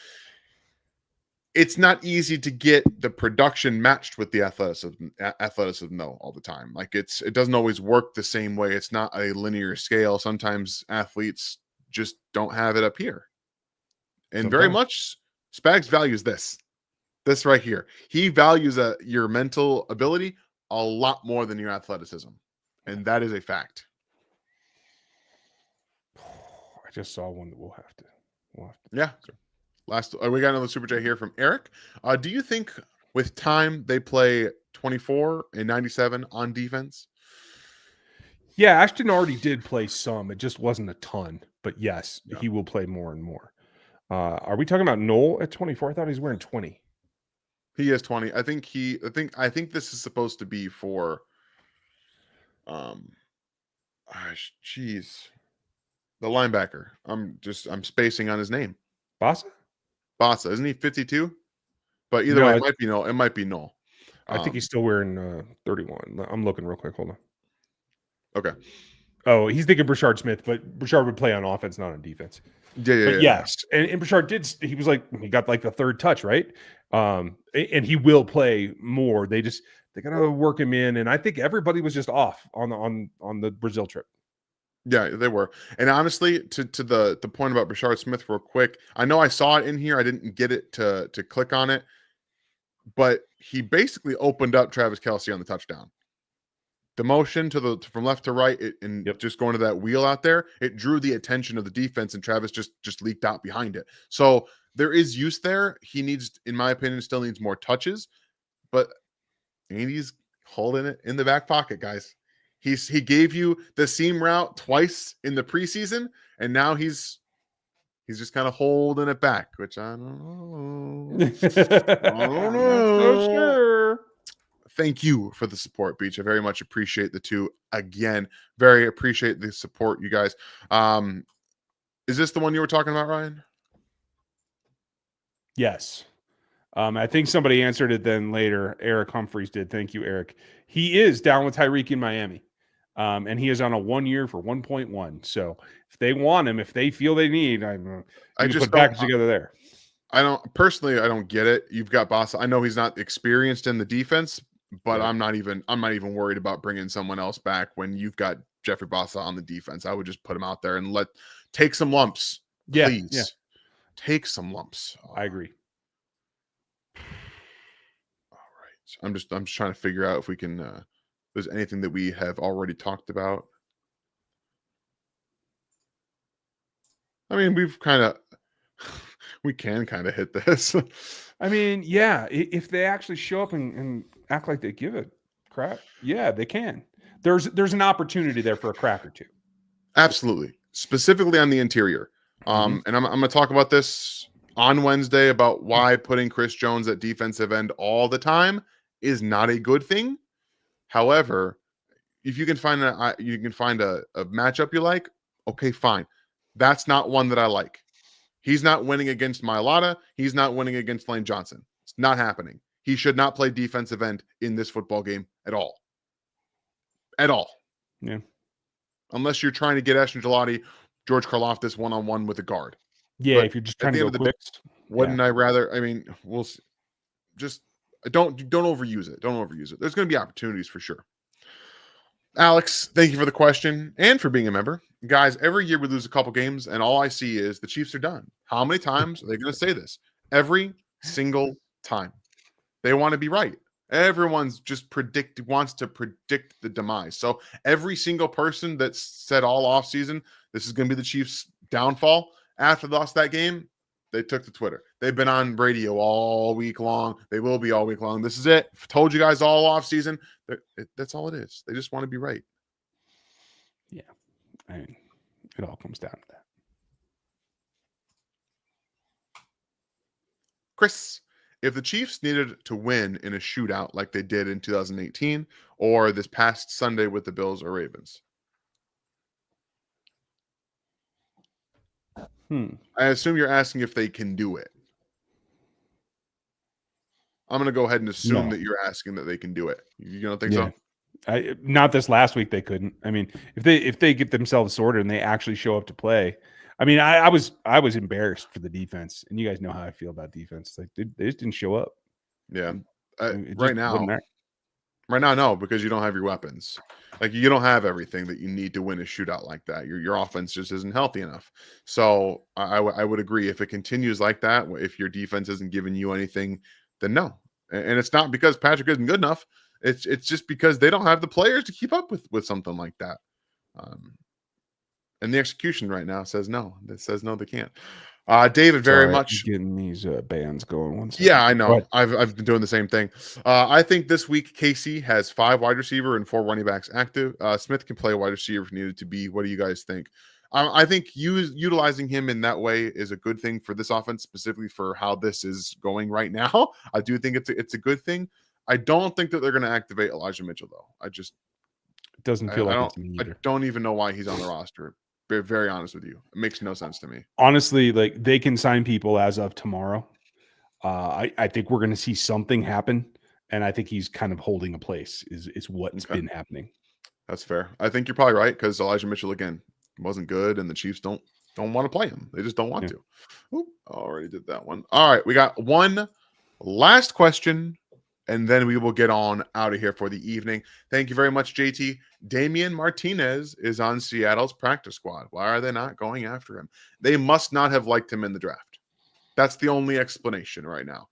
It's not easy to get the production matched with the athleticism though all the time. Like it doesn't always work the same way. It's not a linear scale. Sometimes athletes just don't have it up here. And very Sometimes. much Spags values this right here. He values your mental ability a lot more than your athleticism. And that is a fact. I just saw one that we'll have to. Yeah. Last, we got another super chat here from Eric. Do you think with time they play 24 and 97 on defense? Yeah, Ashton already did play some. It just wasn't a ton. But yes, Yeah. he will play more and more. Are we talking about Noel at 24? I thought he was wearing 20. He is 20. I think this is supposed to be for jeez. The linebacker. I'm spacing on his name. Bassa. Isn't he 52? But either way, it might be Noel. It might be Noel. I think he's still wearing 31. I'm looking real quick. Hold on. Okay. Oh, he's thinking Brashard Smith, but Brashard would play on offense, not on defense. Yeah. Yes, and Brashard did. He was like, he got like the third touch, right? And he will play more. They gotta work him in, and I think everybody was just off on the Brazil trip. Yeah, they were. And honestly, to the point about Brashard Smith real quick, I know I saw it in here. I didn't get it to click on it, but he basically opened up Travis Kelce on the touchdown. The motion from left to right, just going to that wheel out there, it drew the attention of the defense, and Travis just leaked out behind it. So there is use there. He needs, in my opinion, still needs more touches, but Andy's holding it in the back pocket, guys. He gave you the seam route twice in the preseason, and now he's just kind of holding it back, which I don't know. I'm not so sure. Thank you for the support, Beach. I very much appreciate the two. Again, very appreciate the support, you guys. Is this the one you were talking about, Ryan? Yes. I think somebody answered it then later. Eric Humphreys did. Thank you, Eric. He is down with Tyreek in Miami. And he is on a 1 year for 1.1. So if they want him, if they feel they need, I just put package together there. I don't get it. You've got Bossa. I know he's not experienced in the defense, but I'm not even worried about bringing someone else back when you've got Jeffrey Bossa on the defense. I would just put him out there and take some lumps, please. Yeah. Take some lumps. I agree. All right. I'm just trying to figure out if we can if there's anything that we have already talked about. I mean, we can kind of hit this. I mean, yeah, if they actually show up and act like they give a crap, yeah, they can. There's an opportunity there for a crack or two. Absolutely. Specifically on the interior. And I'm going to talk about this on Wednesday about why putting Chris Jones at defensive end all the time is not a good thing. However, if you can find a matchup you like, okay, fine. That's not one that I like. He's not winning against Mailata. He's not winning against Lane Johnson. It's not happening. He should not play defensive end in this football game at all. At all. Yeah. Unless you're trying to get Ashton Gelati, George Karlaftis one-on-one with a guard. Yeah, But if you're just trying at to the go end of the quick. day, wouldn't I rather? I mean, we'll see. Just don't overuse it. Don't overuse it. There's going to be opportunities for sure. Alex, thank you for the question and for being a member. Guys, every year we lose a couple games, and all I see is the Chiefs are done. How many times are they going to say this? Every single time. They want to be right. Everyone's just wants to predict the demise. So every single person that said all offseason, this is going to be the Chiefs' downfall after they lost that game, they took to Twitter. They've been on radio all week long. They will be all week long. This is it. Told you guys all offseason. That's all it is. They just want to be right. Yeah. I mean, it all comes down to that. Chris, if the Chiefs needed to win in a shootout like they did in 2018 or this past Sunday with the Bills or Ravens, I assume you're asking if they can do it. I'm going to go ahead and assume that you're asking that they can do it. You don't think so? Not this last week. They couldn't. I mean, if they get themselves sorted and they actually show up to play, I mean, I was embarrassed for the defense, and you guys know how I feel about defense. Like they just didn't show up. Yeah, right now, no, because you don't have your weapons. Like you don't have everything that you need to win a shootout like that. Your offense just isn't healthy enough. So I would agree if it continues like that. If your defense isn't giving you anything, then no. And it's not because Patrick isn't good enough. It's just because they don't have the players to keep up with something like that. And the execution right now says no. It says no, they can't. David, very much getting these bands going. One second. Yeah, I know. I've been doing the same thing. I think this week KC has 5 wide receiver and 4 running backs active. Smith can play wide receiver if needed to be. What do you guys think? I think utilizing him in that way is a good thing for this offense, specifically for how this is going right now. I do think it's a good thing. I don't think that they're going to activate Elijah Mitchell though. It doesn't feel like it's me either. I don't even know why he's on the roster. Be very honest with you, it makes no sense to me. Honestly, like they can sign people as of tomorrow. I think we're going to see something happen, and I think he's kind of holding a place. Is what's been happening. That's fair. I think you're probably right because Elijah Mitchell again wasn't good, and the Chiefs don't want to play him. They just don't want to. Oop, already did that one. All right, we got one last question, and then we will get on out of here for the evening. Thank you very much, JT. Damian Martinez is on Seattle's practice squad. Why are they not going after him? They must not have liked him in the draft. That's the only explanation right now.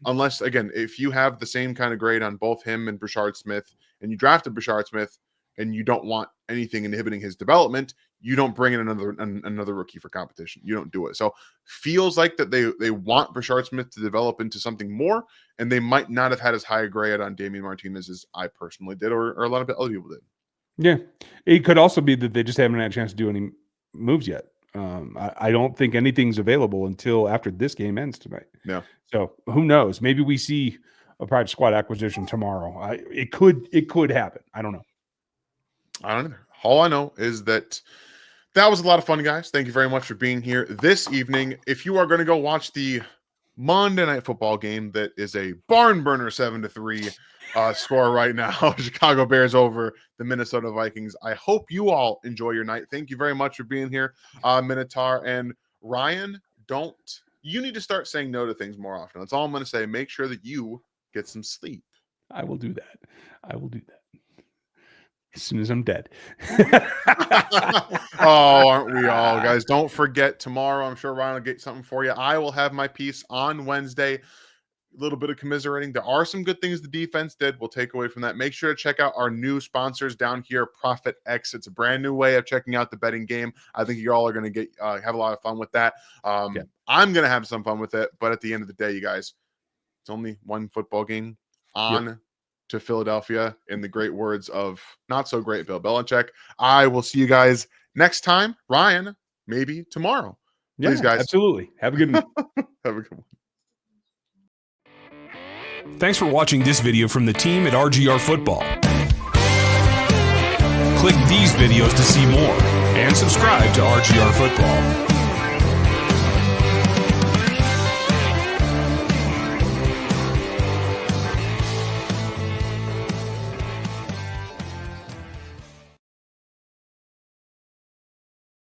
Unless, again, if you have the same kind of grade on both him and Brashard Smith, and you drafted Brashard Smith, and you don't want anything inhibiting his development, you don't bring in another rookie for competition. You don't do it. So feels like that they want Brashard Smith to develop into something more, and they might not have had as high a grade on Damian Martinez as I personally did, or a lot of other people did. Yeah, it could also be that they just haven't had a chance to do any moves yet. I don't think anything's available until after this game ends tonight. Yeah. So who knows? Maybe we see a practice squad acquisition tomorrow. It could happen. I don't know. I don't either. All I know is that was a lot of fun, guys. Thank you very much for being here this evening. If you are going to go watch the Monday Night Football game, that is a barn burner 7-3 score right now. Chicago Bears over the Minnesota Vikings. I hope you all enjoy your night. Thank you very much for being here, Minotaur and Ryan. You need to start saying no to things more often. That's all I'm going to say. Make sure that you get some sleep. I will do that. As soon as I'm dead. Oh, aren't we all, guys? Don't forget tomorrow. I'm sure Ryan will get something for you. I will have my piece on Wednesday. A little bit of commiserating. There are some good things the defense did. We'll take away from that. Make sure to check out our new sponsors down here, Profit X. It's a brand new way of checking out the betting game. I think you all are going to have a lot of fun with that. I'm going to have some fun with it. But at the end of the day, you guys, it's only one football game on to Philadelphia, in the great words of not so great Bill Belichick. I will see you guys next time. Ryan, maybe tomorrow. Please, guys. Absolutely. Have a good one. Have a good one. Thanks for watching this video from the team at RGR Football. Click these videos to see more and subscribe to RGR Football.